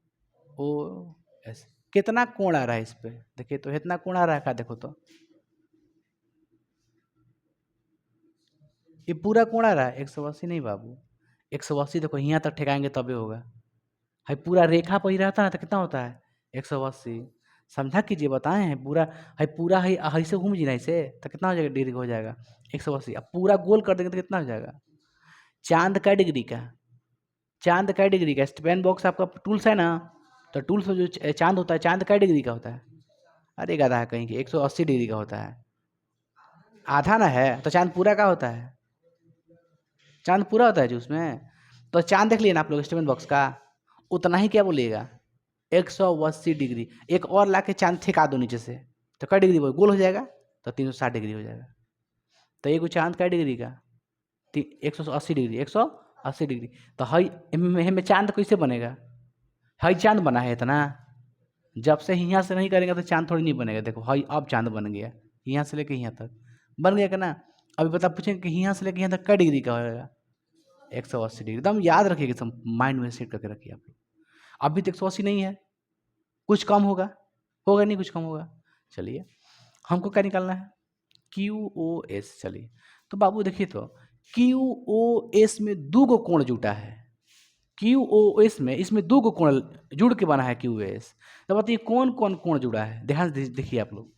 कितना कोण आ रहा है इस पे, देखिए तो इतना कोण आ रहा है, क्या देखो तो ये पूरा कोण आ रहा है, 180 नहीं बाबू, 180 देखो यहाँ तक ठेकाएंगे तबे होगा। है पूरा रेखा पर ही रहता ना तो कितना होता है, 180। समझा कीजिए, बताए हैं पूरा है ऐसे घूम जी ना इसे, तो कितना हो जाएगा, डिग्री हो जाएगा 180। अब पूरा गोल कर देंगे तो कितना हो जाएगा, चांद का डिग्री का, चांद का डिग्री का स्टेपन बॉक्स आपका टूल्स है ना, तो टूल्स में जो चांद होता है, चांद का डिग्री का होता है। अरे गधा है कहीं की, 180 डिग्री का होता है। आधा ना है तो चांद पूरा का होता है, चांद पूरा होता है जो उसमें। तो चांद देख लिए ना आप लोग स्टेपन बॉक्स का, उतना ही क्या बोलिएगा, 180 डिग्री। एक और ला के चांद ठेका दो नीचे से, तो क्या डिग्री गोल हो जाएगा, तो 360 डिग्री हो जाएगा। तो एक चांद का डिग्री का 180 डिग्री, 180 डिग्री। तो हई में चांद कैसे बनेगा, हई चांद बना है इतना, जब से यहाँ से नहीं करेंगे तो चांद थोड़ी नहीं बनेगा। देखो हई अब चांद बन गया, यहाँ से लेके यहाँ तक बन गया क्या ना। अभी बता पूछेंगे कि यहाँ से लेके यहाँ तक क्या डिग्री का होगा, 180 डिग्री। एकदम याद रखिएगा, सब माइंड में सेट करके रखिए आप लोग। अभी तो 180 नहीं है, कुछ कम होगा, होगा नहीं, कुछ कम होगा। चलिए हमको क्या निकालना है, QOS। चलिए तो बाबू देखिए, तो QOS में दो गो कोण जुटा है, QOS में इसमें दो गो कोण जुड़ के बना है QOS। तो बताइए कौन कौन कोण जुड़ा है, ध्यान देखिए आप लोग।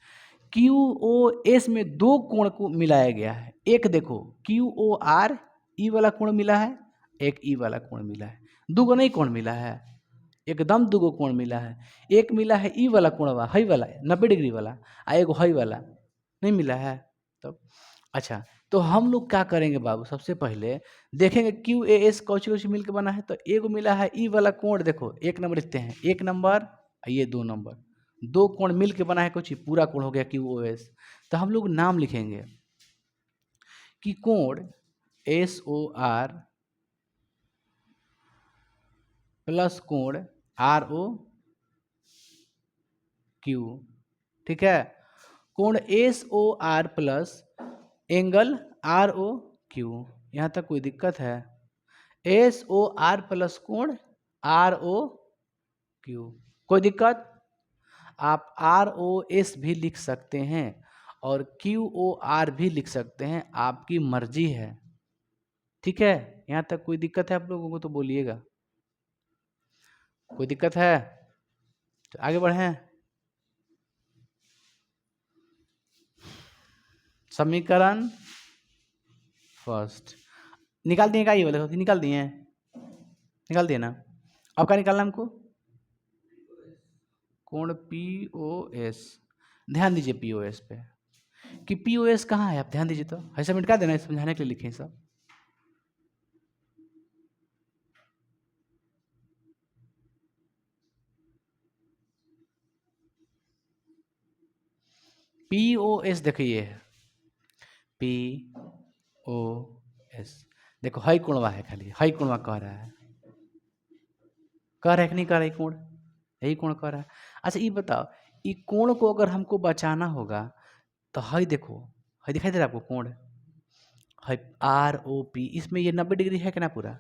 QOS में दो कोण को मिलाया गया है, एक देखो QOR ई वाला कोण मिला है, एक ई वाला कोण मिला है, दो गो नहीं कोण मिला है, एकदम दो गो कोण मिला है। एक मिला है ई वाला कोणवा, हई वाला 90 डिग्री वाला, आ एगो हई वाला नहीं मिला है। तब अच्छा तो हम लोग क्या करेंगे बाबू, सबसे पहले देखेंगे QAS कौची कौची मिल के बना है। तो एगो मिला है ई वाला कोण, देखो एक नंबर लिखते हैं, एक नंबर ये 2 नंबर, दो कोण मिल के बना है कौची, पूरा कोण हो गया QOS। तो हम लोग नाम लिखेंगे कि कोण SOR प्लस कोण ROQ, ठीक है। कोण SOR प्लस एंगल ROQ, यहाँ तक कोई दिक्कत है? SOR प्लस कोण ROQ, कोई दिक्कत? आप ROS भी लिख सकते हैं और QOR भी लिख सकते हैं, आपकी मर्जी है, ठीक है। यहाँ तक कोई दिक्कत है आप लोगों को तो बोलिएगा, कोई दिक्कत है तो आगे बढ़ें। समीकरण फर्स्ट निकाल दिए, क्या ये वाले निकाल दिए हैं, निकाल दिए ना। अब क्या निकालना हमको? कोण POS, ध्यान दीजिए POS पे कि POS कहाँ है, आप ध्यान दीजिए तो, ऐसा मिटा देना, समझाने के लिए लिखे सब। POS देखिए, POS देखो, हाई कोणवा है, खाली हाई कोणवा कह रहा है, कह रहा है कि नहीं कह रहा है कोण, यही कोण कह रहा है। अच्छा ये बताओ, ये कोण को अगर हमको बचाना होगा तो हाई देखो, हाई दिखाई दे रहा है आपको कोण, हाई ROP, इसमें ये 90 डिग्री है कि ना पूरा,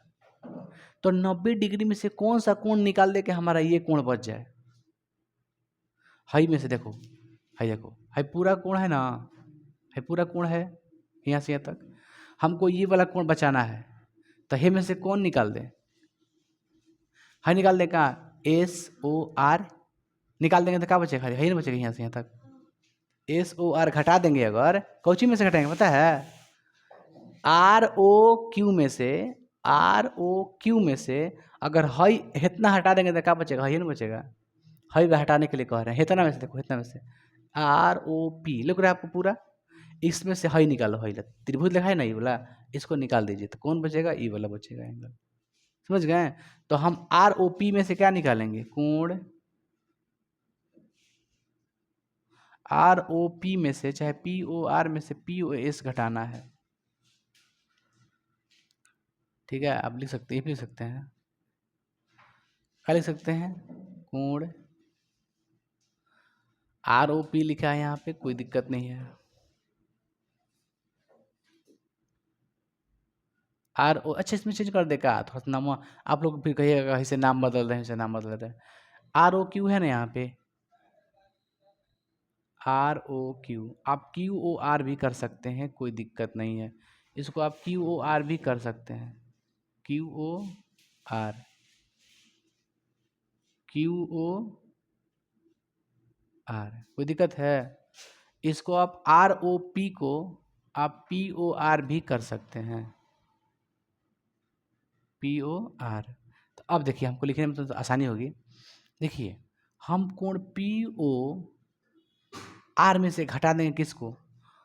तो 90 डिग्री में से कौन सा कोण निकाल दे के हमारा ये कोण बच जाए? हाई में से देखो, हाई देखो, हाई पूरा कोण है ना, हाई पूरा कोण है यहाँ से यहाँ तक, हमको ये वाला कोण बचाना है, तो हे में से कौन निकाल दे? हाई निकाल दे, कहाँ SOR निकाल देंगे तो क्या बचेगा? खाली हाई ना बचेगा यहाँ से यहाँ तक। SOR घटा देंगे, अगर कौची में से घटाएंगे पता है? ROQ में से अगर हाई इतना हटा देंगे तो क्या बचेगा? हाई ना बचेगा। हाई हटाने के लिए कह रहे हैं, इतना में से देखो, इतना में से ROP लिख रहा है आपको पूरा, इसमें से हाई निकालो, हाई त्रिभुज लिखा है ना ये वाला, इसको निकाल दीजिए तो कौन बचेगा? ये वाला बचेगा एंगल, समझ गए? तो हम ROP में से क्या निकालेंगे? कोण ROP में से, चाहे POR में से POS घटाना है, ठीक है। आप लिख सकते हैं, लिख सकते हैं, क्या लिख सकते हैं? कोण ROP लिखा है यहाँ पे, कोई दिक्कत नहीं है। अच्छा इसमें चेंज कर देगा थोड़ा सा नाम, आप लोग फिर कहिएगा इसे नाम बदल रहे हैं, इसे नाम बदल रहे हैं। ROQ है ना यहाँ पे, ROQ, आप QOR भी कर सकते हैं, कोई दिक्कत नहीं है, इसको आप QOR भी कर सकते हैं, QOR, कोई दिक्कत है? इसको आप ROP को आप POR भी कर सकते हैं, POR। तो अब देखिए हमको लिखने में तो आसानी होगी। देखिए हम कोण POR में से घटा देंगे किसको?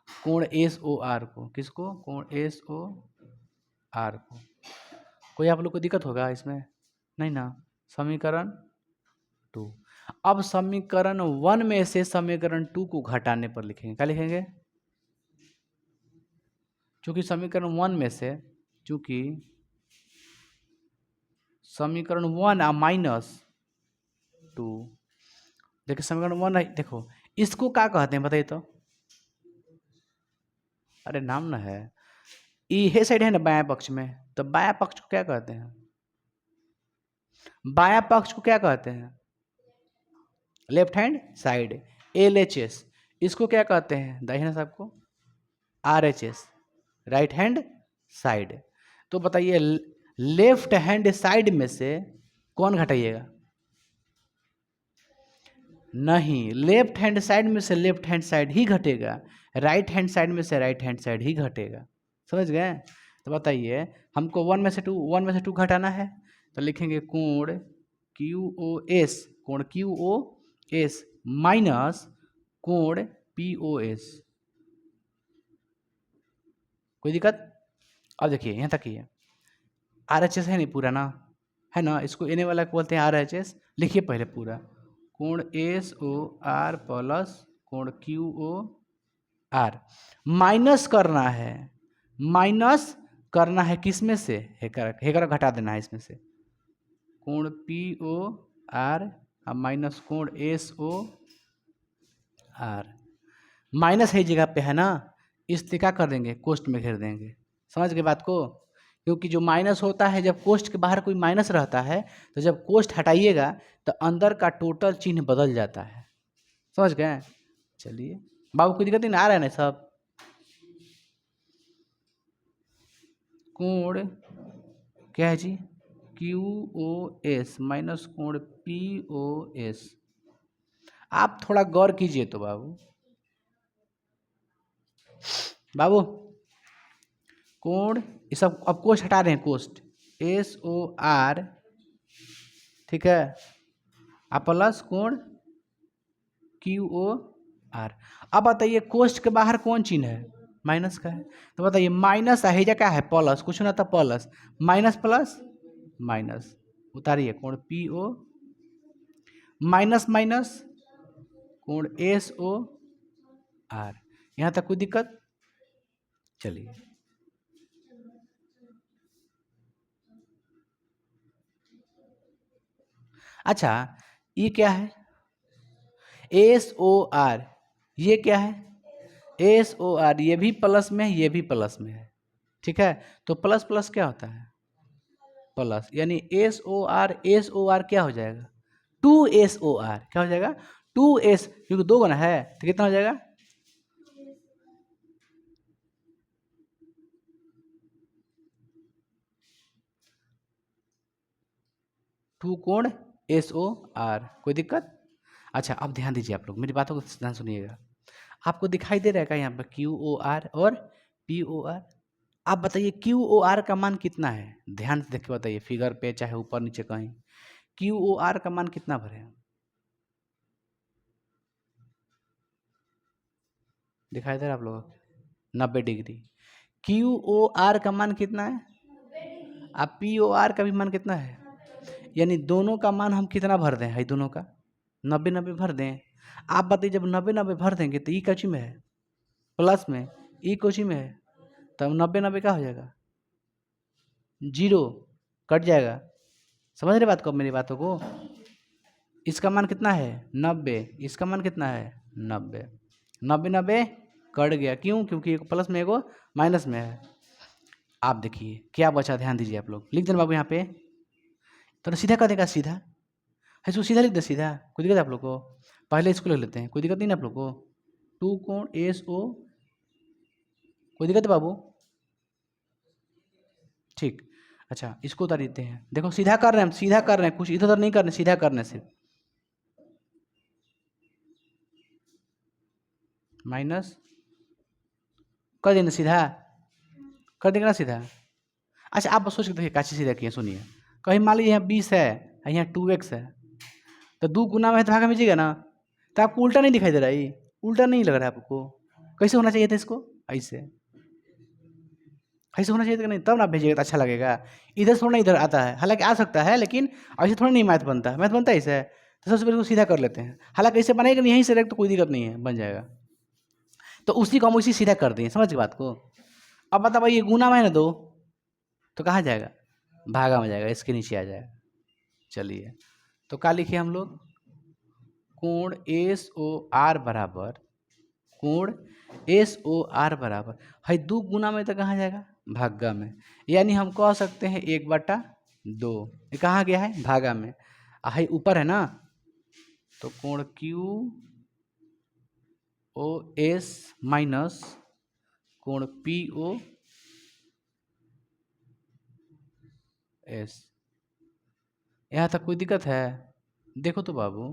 कोण SOR को, किसको? कोण SOR को। कोई आप लोग को दिक्कत होगा इसमें? नहीं ना। समीकरण 2, अब समीकरण 1 में से समीकरण 2 को घटाने पर लिखेंगे, क्या लिखेंगे? चूंकि समीकरण 1 में से, चूंकि समीकरण 1 -2, देखिए समीकरण 1 देखो, इसको क्या कहते हैं बताइए तो? अरे नाम ना है, ये साइड है ना बायां पक्ष में, तो बायां पक्ष को क्या कहते हैं? बायां पक्ष को क्या कहते हैं? Left hand side, LHS। इसको क्या कहते हैं दाहिना साहब को? RHS, right hand side. तो बताइए लेफ्ट हैंड साइड में से कौन घटाइएगा? नहीं, लेफ्ट हैंड साइड में से लेफ्ट हैंड साइड ही घटेगा, राइट हैंड साइड में से राइट हैंड साइड ही घटेगा, समझ गए? तो बताइए हमको 1 में से 2 घटाना है, तो लिखेंगे कोण QOS, कोण QOS माइनस कोण POS, कोई दिक्कत? अब देखिए यहाँ तक ही है, RHS है नहीं पूरा ना, है ना, इसको एने वाला बोलते हैं RHS, लिखिए पहले पूरा, कोण SOR प्लस कोण QOR, माइनस करना है, माइनस करना है किस में से, हेकर घटा देना है इसमें से, कोण पी ओ आर और माइनस कोण एस ओ आर, माइनस है जगह पे है ना, इससे क्या कर देंगे, कोष्ट में घेर देंगे। समझ गए बात को, क्योंकि जो माइनस होता है जब कोष्ट के बाहर कोई माइनस रहता है तो जब कोष्ट हटाइएगा तो अंदर का टोटल चिन्ह बदल जाता है। समझ गए। चलिए बाबू कोई दिक्कत नहीं आ रहा है ना सब। कोण क्या है जी, क्यू ओ एस माइनस कोण पी ओ एस। आप थोड़ा गौर कीजिए तो बाबू कोण, ये सब अब कोष्ट हटा रहे हैं, कोष्ट एस ओ आर, ठीक है, प्लस कोण क्यू ओ आर। अब बताइए कोष्ट के बाहर कौन चिन्ह है, माइनस का है, तो बताइए माइनस है क्या है, प्लस, कुछ ना था प्लस, माइनस प्लस माइनस, उतारिए कोण पी ओ माइनस माइनस कोण एस ओ आर। यहां तक कोई दिक्कत। चलिए अच्छा, ये क्या है, एस ओ आर, ये क्या है, एस ओ आर, ये भी प्लस में है, ये भी प्लस में है, ठीक है। तो प्लस प्लस क्या होता है, प्लस, यानी एस ओ आर क्या हो जाएगा, 2SOR, क्या हो जाएगा 2S, क्योंकि दो बना है तो कितना हो जाएगा, 2 कोण SOR। कोई दिक्कत। अच्छा अब ध्यान दीजिए आप लोग, मेरी बातों को ध्यान सुनिएगा। आपको दिखाई दे रहा है क्या यहाँ पर QOR और POR। आप बताइए QOR का मान कितना है, ध्यान से देख के बताइए, फिगर पे चाहे ऊपर नीचे कहीं, QOR का मान कितना भरे, दिखाई दे रहा है आप लोग, 90 डिग्री। QOR का मान कितना है, अब POR का भी मान कितना है, यानी दोनों का मान हम कितना भर दें, है दोनों का 90 90 भर दें। आप बताइए जब 90 90 भर देंगे तो ई कची में है, प्लस में, ई कोची में है, तब 90 90 क्या हो जाएगा, 0, कट जाएगा। समझ रहे बात को, मेरी बातों को। इसका मान कितना है 90, इसका मान कितना है 90, 90 90 कट गया, क्यों, क्योंकि एक प्लस में एगो माइनस में है। आप देखिए क्या बचा, ध्यान दीजिए आप लोग, लिख देना बाबू यहाँ पे, तो सीधा कर देगा, सीधा है इसको सीधा लिख दे, सीधा, कोई दिक्कत है आप लोग को, पहले इसको लिख लेते हैं, कोई दिक्कत नहीं ना आप लोग को, 2 कोण SO, कोई दिक्कत है बाबू, ठीक। अच्छा इसको उतार देते हैं, देखो सीधा कर रहे हैं हम, सीधा कर रहे हैं, कुछ इधर उधर नहीं कर रहे, सीधा कर रहे हैं सिर्फ, माइनस कर देना, सीधा कर देंगे ना सीधा। अच्छा आप सोच के देखिए काची सीधा किए, सुनिए, कहीं मान लीजिए यहाँ 20 है, यहाँ 2x है, तो 2 गुना में है तो भागा में जाएगा ना, तो आपको उल्टा नहीं दिखाई दे रहा है, उल्टा नहीं लग रहा है आपको, कैसे होना चाहिए था इसको, ऐसे, ऐसे होना चाहिए था कि नहीं, तब ना भेजिएगा तो अच्छा लगेगा। इधर थोड़ा इधर आता है, हालांकि आ सकता है, लेकिन ऐसे थोड़ा नहीं मैथ बनता है, मैथ बनता है इसे, तो सबसे पहले उसको सीधा कर लेते हैं, हालांकि ऐसे बनेगा नहीं, यहीं से डायरेक्ट तो कोई दिक्कत नहीं है, बन जाएगा। तो उसी को हम उसी सीधा कर दें, समझ गए बात को। अब बताओ ये गुना में है ना 2, तो कहाँ जाएगा, भागा में जाएगा, इसके नीचे आ जाएगा। चलिए तो क्या लिखे हम लोग, कोण SOR बराबर, कोण SOR बराबर है 2 गुना में, तो कहाँ जाएगा, भागा में, यानी हम कह सकते हैं 1/2, ये कहाँ गया है, भागा में, है ऊपर है ना, तो कोण QOS माइनस कोण POS। यहाँ तक कोई दिक्कत है, देखो तो बाबू,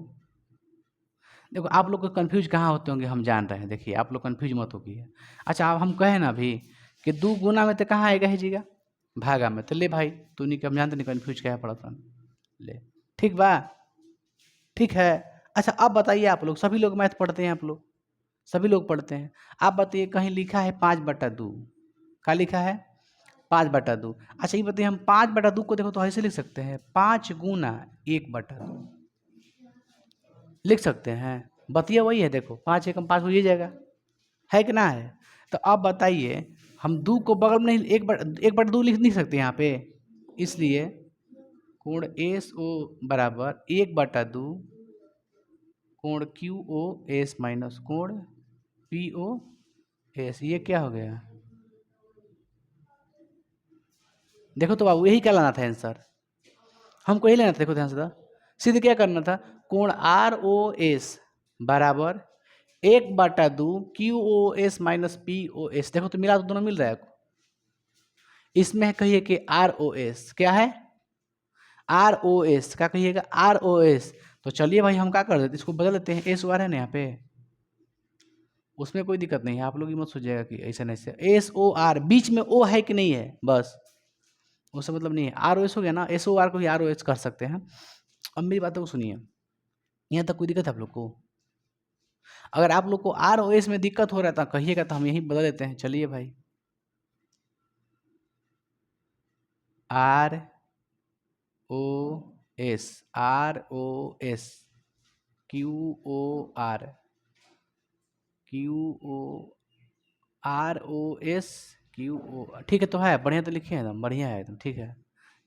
देखो आप लोग को कंफ्यूज कहाँ होते होंगे, हम जान रहे हैं, देखिए आप लोग कंफ्यूज मत होगी। अच्छा अब हम कहें ना अभी कि 2 गुना में तो कहाँ आएगा है जीगा, भागा में, तो ले भाई तू नहीं, हम जानते नहीं कन्फ्यूज क्या पड़ा था, ले, ठीक बा, ठीक है। अच्छा अब बताइए आप लोग, सभी लोग मैथ पढ़ते हैं आप लोग, सभी लोग पढ़ते हैं, आप बताइए कहीं लिखा है 5/2, क्या लिखा है 5/2। अच्छा ये बताइए हम 5/2 को देखो तो ऐसे लिख सकते हैं, 5 गुना 1/2 लिख सकते हैं, बतिया वही है, देखो 5 एकम 5 हो ही जाएगा, है कि ना है। तो अब बताइए हम दो को बगल में नहीं, एक बट दो लिख नहीं सकते यहाँ पे, इसलिए कोण एस ओ बराबर 1/2 कोण क्यू ओ एस माइनस कोण पी ओ एस। ये क्या हो गया? देखो तो बाबू यही क्या लाना था आंसर, हमको यही लेना था। देखो ध्यान से था, सीधे क्या करना था, कोण आर ओ एस बराबर 1/2 Q O S minus P O S. देखो तो मिला तो दोनों मिल रहा है। इसमें कहिए कि आर ओ एस क्या है, आर ओ एस क्या कहिएगा, आर ओ एस। तो चलिए भाई हम क्या कर देते, इसको बदल देते हैं, एस ओ आर है ना यहाँ पे, उसमें कोई दिक्कत नहीं है। आप लोग ही मत सोचिएगा कि ऐसा नहीं ऐसे, एस ओ आर बीच में ओ है कि नहीं है, बस उससे मतलब नहीं है। आर ओ एस हो गया ना, एस ओ आर को ही आर ओ एस कर सकते हैं। अब मेरी बातों को सुनिए, यहाँ तक कोई दिक्कत है आप लोग को? अगर आप लोग को आर ओ एस में दिक्कत हो रहा था कहिएगा, तो हम यही बदल देते हैं। चलिए भाई, R O S, R O S Q O R, Q O R O S Q O, ठीक है तो है, बढ़िया तो लिखे हैं एकदम, बढ़िया है एकदम, ठीक है।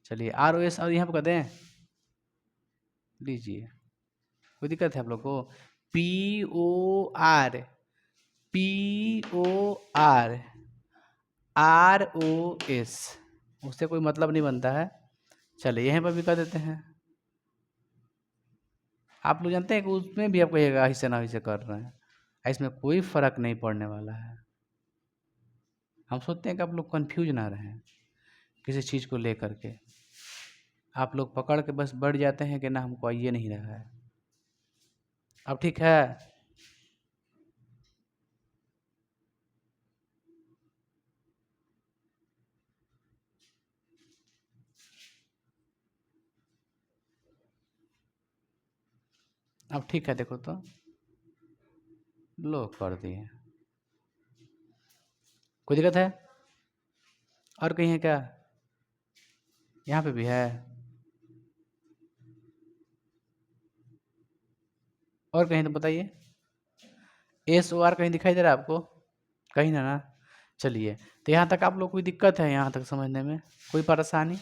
चलिए आर ओ एस और यहाँ पर कर दें, लीजिए, कोई दिक्कत है आप लोग को? P O R, P O R, R O S, उससे कोई मतलब नहीं बनता है। चलिए यहाँ पर भी कर देते हैं। आप लोग जानते हैं कि उसमें भी आप कहिएगा ऐसे ना ऐसे कर रहे हैं, इसमें कोई फर्क नहीं पड़ने वाला है। हम सोचते हैं कि आप लोग कंफ्यूज ना रहें किसी चीज़ को लेकर के, आप लोग पकड़ के बस बढ़ जाते हैं कि ना हमको आइए नहीं रहा है। अब ठीक है, अब ठीक है, देखो तो लो कर दिए, कोई दिक्कत है? और कहीं है क्या? यहाँ पे भी है, और कहीं तो बताइए, एस ओ आर कहीं दिखाई दे रहा है आपको? कहीं ना। चलिए, तो यहाँ तक आप लोग कोई दिक्कत है यहाँ तक समझने में, कोई परेशानी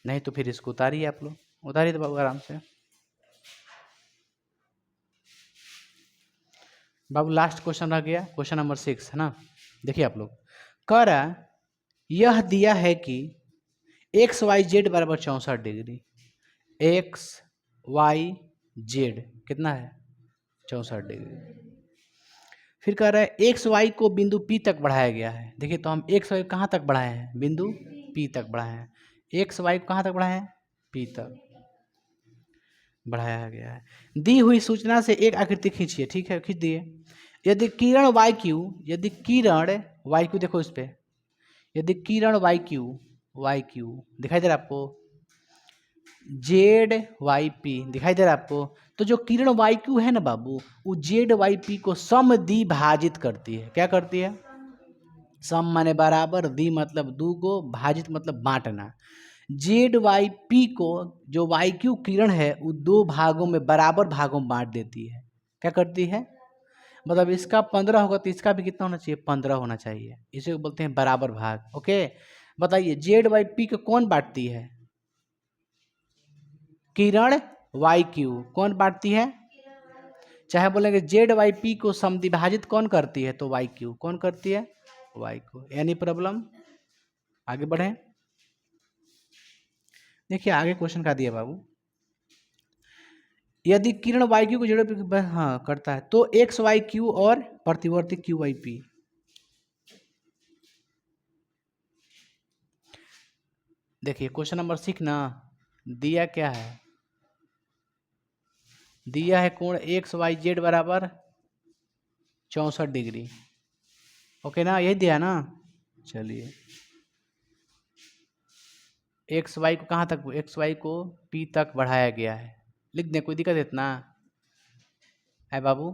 नहीं? तो फिर इसको उतारिए, आप लोग उतारिए तो बाबू आराम से। बाबू लास्ट क्वेश्चन रह गया, क्वेश्चन नंबर 6 है ना। देखिए आप लोग, कह रहा यह दिया है कि एक्स वाई जेड बराबर 64 डिग्री, एक्स वाई जेड कितना है, 64 डिग्री। फिर कह रहा है एक्स वाई को बिंदु पी तक बढ़ाया गया है। देखिए तो हम एक्स वाई कहाँ तक बढ़ाए हैं, बिंदु पी तक बढ़ाए हैं। एक्स वाई को कहाँ तक बढ़ाए हैं, पी तक बढ़ाया गया है। दी हुई सूचना से एक आकृति खींचिए, ठीक है खींच दिए। यदि किरण वाई क्यू, यदि किरण वाई क्यू, देखो इस पे, यदि किरण वाई क्यू दिखाई दे रहा है आपको, जेड वाई पी दिखाई दे रहा है आपको, तो जो किरण वाई क्यू है ना बाबू, वो जेड वाई पी को समद्विभाजित करती है। क्या करती है? सम माने बराबर, द्वि मतलब दो को, भाजित मतलब बांटना। जेड वाई पी को जो वाई क्यू किरण है वो दो भागों में, बराबर भागों में बांट देती है। क्या करती है? मतलब इसका 15 होगा तो इसका भी कितना होना चाहिए, 15 होना चाहिए। इसे बोलते हैं बराबर भाग। ओके, बताइए जेड वाई पी को कौन बांटती है? किरण वाई क्यू कौन बांटती है? चाहे बोलेंगे जेड वाई पी को समद्विभाजित कौन करती है, तो वाई क्यू कौन करती है, वाई को। Any problem? आगे बढ़े, देखिए आगे क्वेश्चन का दिया बाबू, यदि किरण वाई क्यू को जेड वाई हाँ करता है तो एक्स वाई क्यू और प्रतिवर्ती क्यू वाई पी। देखिए क्वेश्चन नंबर 6 ना, दिया क्या है, दिया है कोण एक्स वाई जेड बराबर 64 डिग्री। ओके ना, यही दिया ना। चलिए एक्स वाई को कहाँ तक, एक्स वाई को पी तक बढ़ाया गया है, लिख दें, कोई दिक्कत है इतना है बाबू?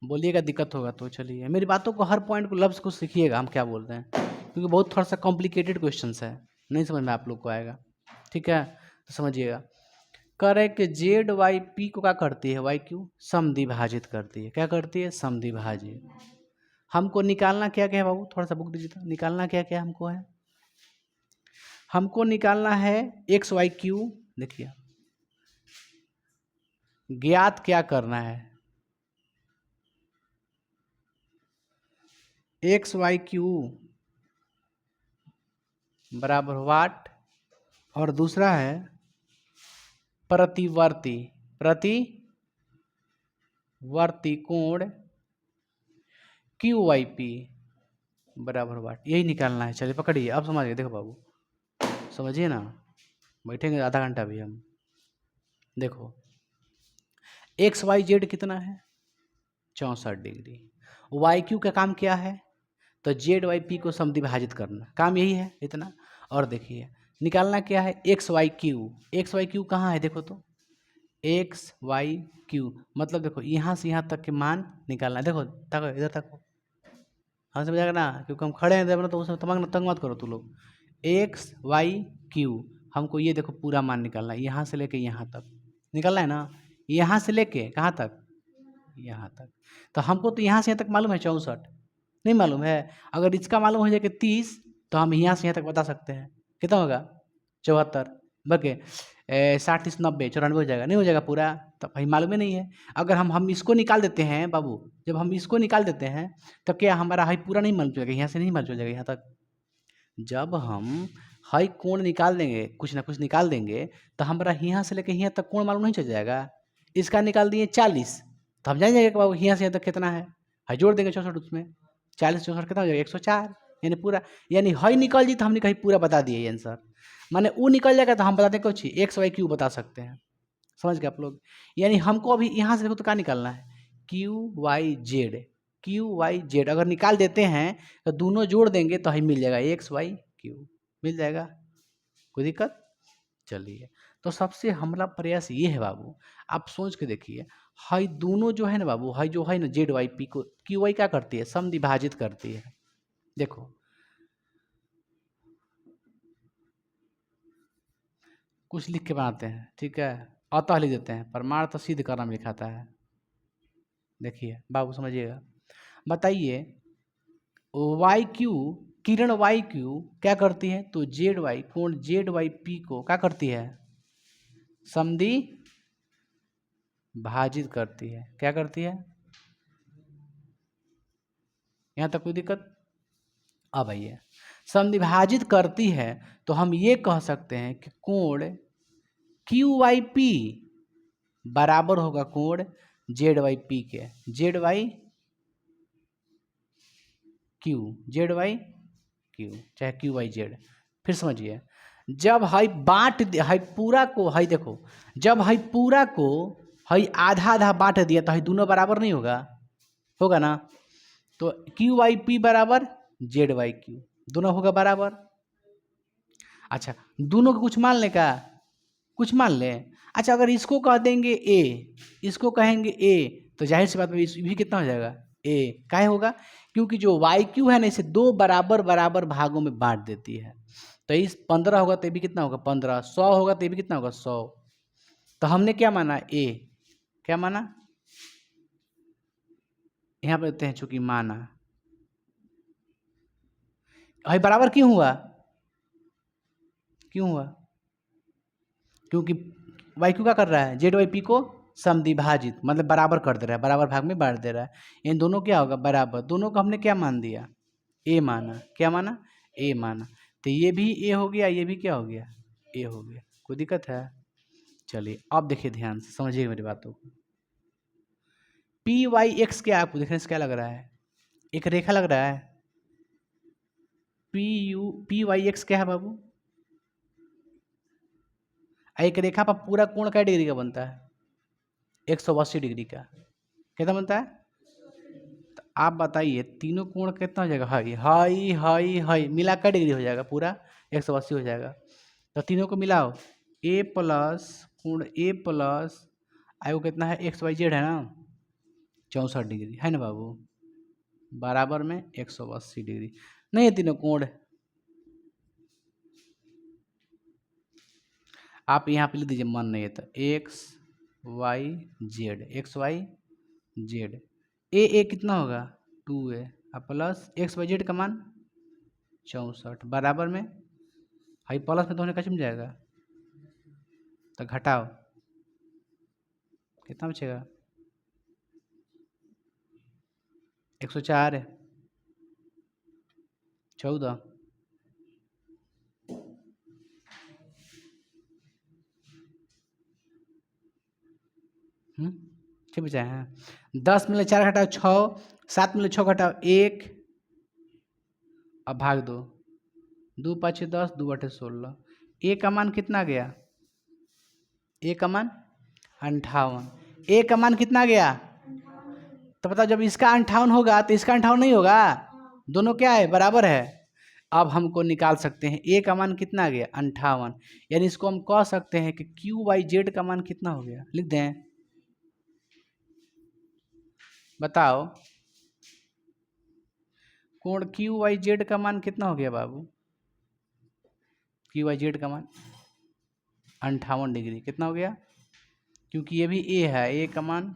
बोलिएगा दिक्कत होगा तो। चलिए मेरी बातों को, हर पॉइंट को, लफ्ज़ को सीखिएगा हम क्या बोल रहे हैं, क्योंकि बहुत थोड़ा सा कॉम्प्लिकेटेड क्वेश्चन है, नहीं समझ में आप लोग को आएगा। ठीक है, तो समझिएगा। कह रहे कि जेड वाई पी को क्या करती है, वाई क्यू समद्विभाजित करती है। क्या करती है? समद्विभाजित। हमको निकालना क्या क्या है बाबू, थोड़ा सा बुक दीजिए तो। निकालना क्या क्या हमको है, हमको निकालना है एक्स वाई क्यू। देखिए ज्ञात क्या करना है, एक्स वाई क्यू बराबर वाट, और दूसरा है प्रतिवर्ती, प्रतिवर्ती कोण क्यू वाई पी बराबर वाट, यही निकालना है। चलिए पकड़िए, अब समझिए, देखो बाबू समझिए ना, बैठेंगे आधा घंटा भी हम। देखो एक्स वाई जेड कितना है 64 डिग्री, वाई क्यू का काम क्या है, तो जेड वाई पी को समद्विभाजित करना, काम यही है इतना। और देखिए निकालना क्या है, X Y Q, X Y Q कहाँ है देखो तो, एक्स वाई क्यू मतलब देखो यहाँ से यहाँ तक के मान निकालना है। देखो तक इधर तक, हाँ समझ जाएगा ना, क्योंकि हम खड़े हैं इधर तो उसमें तंग मत करो तू लोग। एक्स वाई क्यू हमको ये देखो पूरा मान निकालना है, यहाँ से लेके यहाँ तक निकालना है ना, यहाँ से लेके कहाँ तक, यहाँ तक। तो हमको तो यहाँ से यहाँ तक मालूम है 64, नहीं मालूम है। अगर इसका मालूम हो जाए कि 30, तो हम यहाँ से यहाँ तक बता सकते हैं कितना होगा 74 बके 60 30 90 94 हो जाएगा, नहीं हो जाएगा पूरा, तो भाई मालूम ही नहीं है। अगर हम इसको निकाल देते हैं बाबू, जब हम इसको निकाल देते हैं तो क्या हमारा हाई पूरा नहीं मालूम चलेगा, यहाँ से नहीं मालूम चल जाएगा यहाँ तक। जब हम हाई कोण निकाल देंगे, कुछ ना कुछ निकाल देंगे, तो हमारा यहाँ से लेकर यहाँ तक कोण मालूम नहीं चल जाएगा। इसका निकाल दिए 40, तो हम जान जाएंगे कि बाबू यहाँ से यहाँ तक कितना है, हाई जोड़ देंगे 64 उसमें, 40 64 कितना हो जाएगा 104, यानी पूरा, यानी हाई निकल जी तो हमने कहीं पूरा बता दिया आंसर। माने वो निकल जाएगा तो हम बता दें कुछ एक्स वाई क्यू बता सकते हैं, समझ गए आप लोग। यानी हमको अभी यहाँ से देखो तो क्या निकालना है, Q Y Z, Q Y Z अगर निकाल देते हैं तो दोनों जोड़ देंगे तो हमें मिल जाएगा एक्स वाई क्यू, मिल जाएगा, कोई दिक्कत। चलिए तो सबसे हमारा प्रयास ये है बाबू, आप सोच के देखिए, हाई दोनों जो है ना बाबू, हाई जो है ना जेड वाई पी को क्यू वाई क्या करती है, समद्विभाजित करती है। देखो कुछ लिख के बनाते हैं, ठीक है, अतः लिख देते हैं, प्रमाण तो सिद्ध करना में लिखाता है। देखिए बाबू समझिएगा, बताइए वाई क्यू, किरण वाई क्यू क्या करती है, तो जेड वाई कोण जेड वाई पी को क्या करती है, समधि भाजित करती है। क्या करती है, यहाँ तक कोई दिक्कत। अब आइए, समद्विभाजित करती है तो हम ये कह सकते हैं कि कोण क्यू वाई पी बराबर होगा कोण जेड वाई पी के, Z Y Q, Z Y Q चाहे क्यू वाई जेड। फिर समझिए, जब हाई हाई पूरा को, हाई देखो जब हाई पूरा को हाई आधा आधा बांट दिया तो हाई दोनों बराबर नहीं होगा, होगा ना। तो क्यू वाई पी बराबर जेड वाई क्यू, दोनों होगा बराबर। अच्छा दोनों को कुछ मान ले का, कुछ मान ले। अच्छा अगर इसको कह देंगे ए, इसको कहेंगे ए, तो जाहिर सी बात है भी कितना हो जाएगा ए, काहे होगा, क्योंकि जो वाई क्यू है ना इसे दो बराबर बराबर भागों में बांट देती है। तो इस 15 होगा तो ये भी कितना होगा 15, 100 होगा तो ये भी कितना होगा 100। तो हमने क्या माना ए, क्या माना, यहाँ पे देते हैं चूंकि माना, भाई बराबर क्यों हुआ, क्यों हुआ, क्योंकि वाई क्यू क्या कर रहा है, जेड वाई पी को समद्विभाजित मतलब बराबर कर दे रहा है, बराबर भाग में बांट दे रहा है। इन दोनों क्या होगा बराबर, दोनों को हमने क्या मान दिया ए माना, क्या माना ए माना। तो ये भी ए हो गया, ये भी क्या हो गया ए हो गया, कोई दिक्कत है। चलिए अब देखिए ध्यान से समझिए मेरी बातों को, पी वाई एक्स क्या आपको देखने से क्या लग रहा है, एक रेखा लग रहा है, पी वाई एक्स क्या है बाबू, एक रेखा पर पूरा कोण क्या डिग्री का बनता है 180 डिग्री का, कितना बनता है। तो आप बताइए तीनों कोण कितना हो जाएगा, हाई हाई हाई हाई मिला का डिग्री हो जाएगा पूरा 180 हो जाएगा। तो तीनों को मिलाओ, ए प्लस कोण ए प्लस आई वो कितना है एक्स वाई जेड है ना 64 डिग्री है ना बाबू, बराबर में 180 डिग्री, नहीं है तीनों कोण। आप यहाँ पे लिख दीजिए मन नहीं है तो X Y Z, X Y Z, A कितना होगा 2a, अब प्लस एक्स वाई जेड का मान 64 बराबर में हाई प्लस में तो होने का चुम जाएगा, तो घटाओ कितना बचेगा 104 है 14 क्या बचा है 10 में 4 घटाओ 6, 7 में 6 घटाओ 1, अब भाग दो 2 5 10 2 8 16, ए का मान कितना गया ए का मान 58, ए का मान कितना गया तो बताओ जब इसका 58 होगा तो इसका 58 नहीं होगा, दोनों क्या है बराबर है। अब हमको निकाल सकते हैं ए का मान कितना गया 58, यानी इसको हम कह सकते हैं कि क्यू वाई जेड का मान कितना हो गया, लिख दें बताओ कोण क्यू वाई जेड का मान कितना हो गया बाबू, क्यू वाई जेड का मान 58 डिग्री कितना हो गया, क्योंकि ये भी ए है, ए का मान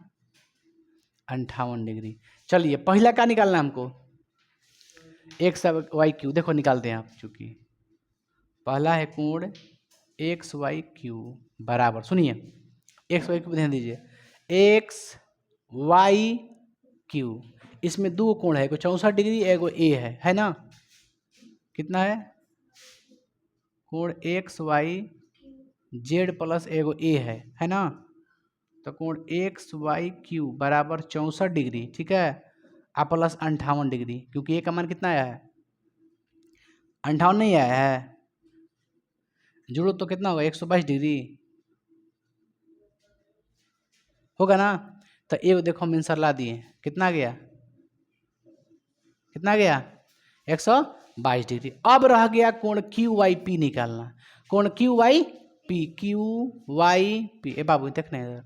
58 डिग्री। चलिए पहला क्या निकालना है हमको एक्स वाई क्यू, देखो निकालते हैं आप, चूंकि पहला है कोण एक्स वाई क्यू बराबर, सुनिए एक्स वाई क्यू ध्यान दीजिए, एक्स वाई क्यू, इसमें दो कोण है, एक 64 डिग्री एगो ए है ना, कितना है कोण एक्स वाई जेड प्लस एगो ए है ना, तो कोण एक्स वाई क्यू बराबर 64 डिग्री, ठीक है, आ प्लस 58 डिग्री, क्योंकि ए का मान कितना आया है 58 नहीं आया है, जुड़ो तो कितना होगा 122 डिग्री होगा ना, तो ए देखो हम आंसर ला दिए, कितना गया 122 डिग्री। अब रह गया कोण क्यू वाई पी निकालना, कोण क्यू वाई पी, ए बाबू देखना इधर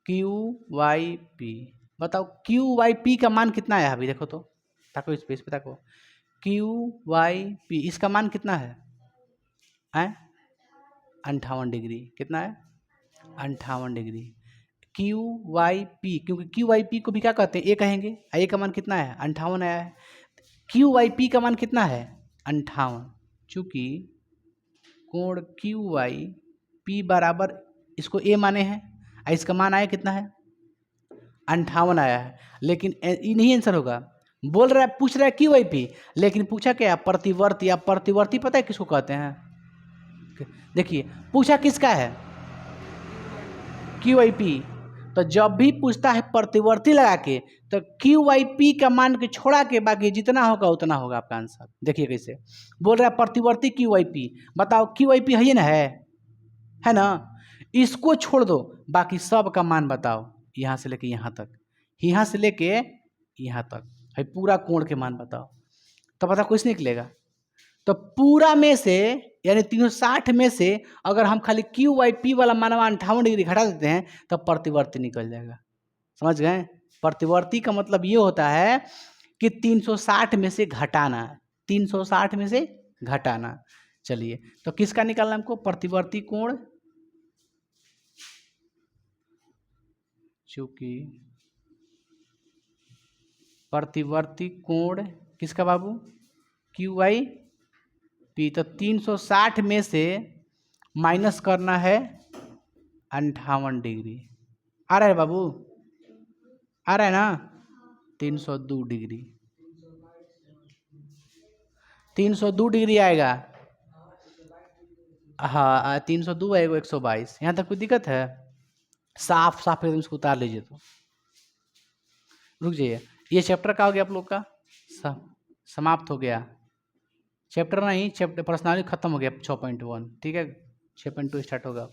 क्यू वाई पी, बताओ क्यू वाई पी का मान कितना है अभी, देखो तो ताको इस पे ताको क्यू वाई पी, इसका मान कितना है 58 डिग्री, कितना है 58 डिग्री, क्यू वाई पी, क्योंकि क्यू वाई पी को भी क्या कहते हैं ए कहेंगे, ए का मान कितना है 58 आया है, क्यू वाई पी का मान कितना है 58, चूंकि कोण क्यू वाई पी बराबर इसको ए माने हैं, इसका मान आया कितना है 58 आया है, लेकिन ये नहीं आंसर होगा, बोल रहा है पूछ रहा है क्यू वाई पी, लेकिन पूछा क्या प्रतिवर्ती, या प्रतिवर्ती पता है किसको कहते हैं, देखिए पूछा किसका है क्यू वाई पी, तो जब भी पूछता है प्रतिवर्ती लगा के तो क्यू वाई पी का मान के छोड़ा के बाकी जितना होगा उतना होगा आपका आंसर। देखिए कैसे बोल रहा है प्रतिवर्ती क्यू वाई पी, बताओ क्यू वाई पी है ना, है ना, इसको छोड़ दो बाकी सब का मान बताओ, यहाँ से लेके यहाँ तक, यहाँ से लेके यहाँ तक है पूरा कोण के मान बताओ, तो पता कुछ निकलेगा, तो पूरा में से यानी 360 में से अगर हम खाली क्यू वाई पी वाला मानवा 58 डिग्री घटा देते हैं तब तो प्रतिवर्ती निकल जाएगा, समझ गए, प्रतिवर्ती का मतलब ये होता है कि 360 में से घटाना, 360 में से घटाना। चलिए तो किसका निकालना हमको प्रतिवर्ती कोण, चूंकि प्रतिवर्ती कोण किसका बाबू क्यू वाई पी, तो 360 में से माइनस करना है 58 डिग्री, आ रहा है बाबू, आ रहा है ना, 302 डिग्री, 302 डिग्री आएगा, हाँ 302 आएगा 122, यहाँ तक कोई दिक्कत है, साफ साफ एकदम इसको उतार लीजिए, तो रुक जाइए, ये चैप्टर का हो गया आप लोग का समाप्त हो गया, चैप्टर नहीं चैप्टर पर्सनालिटी खत्म हो गया 6.1, ठीक है 6.2 स्टार्ट होगा।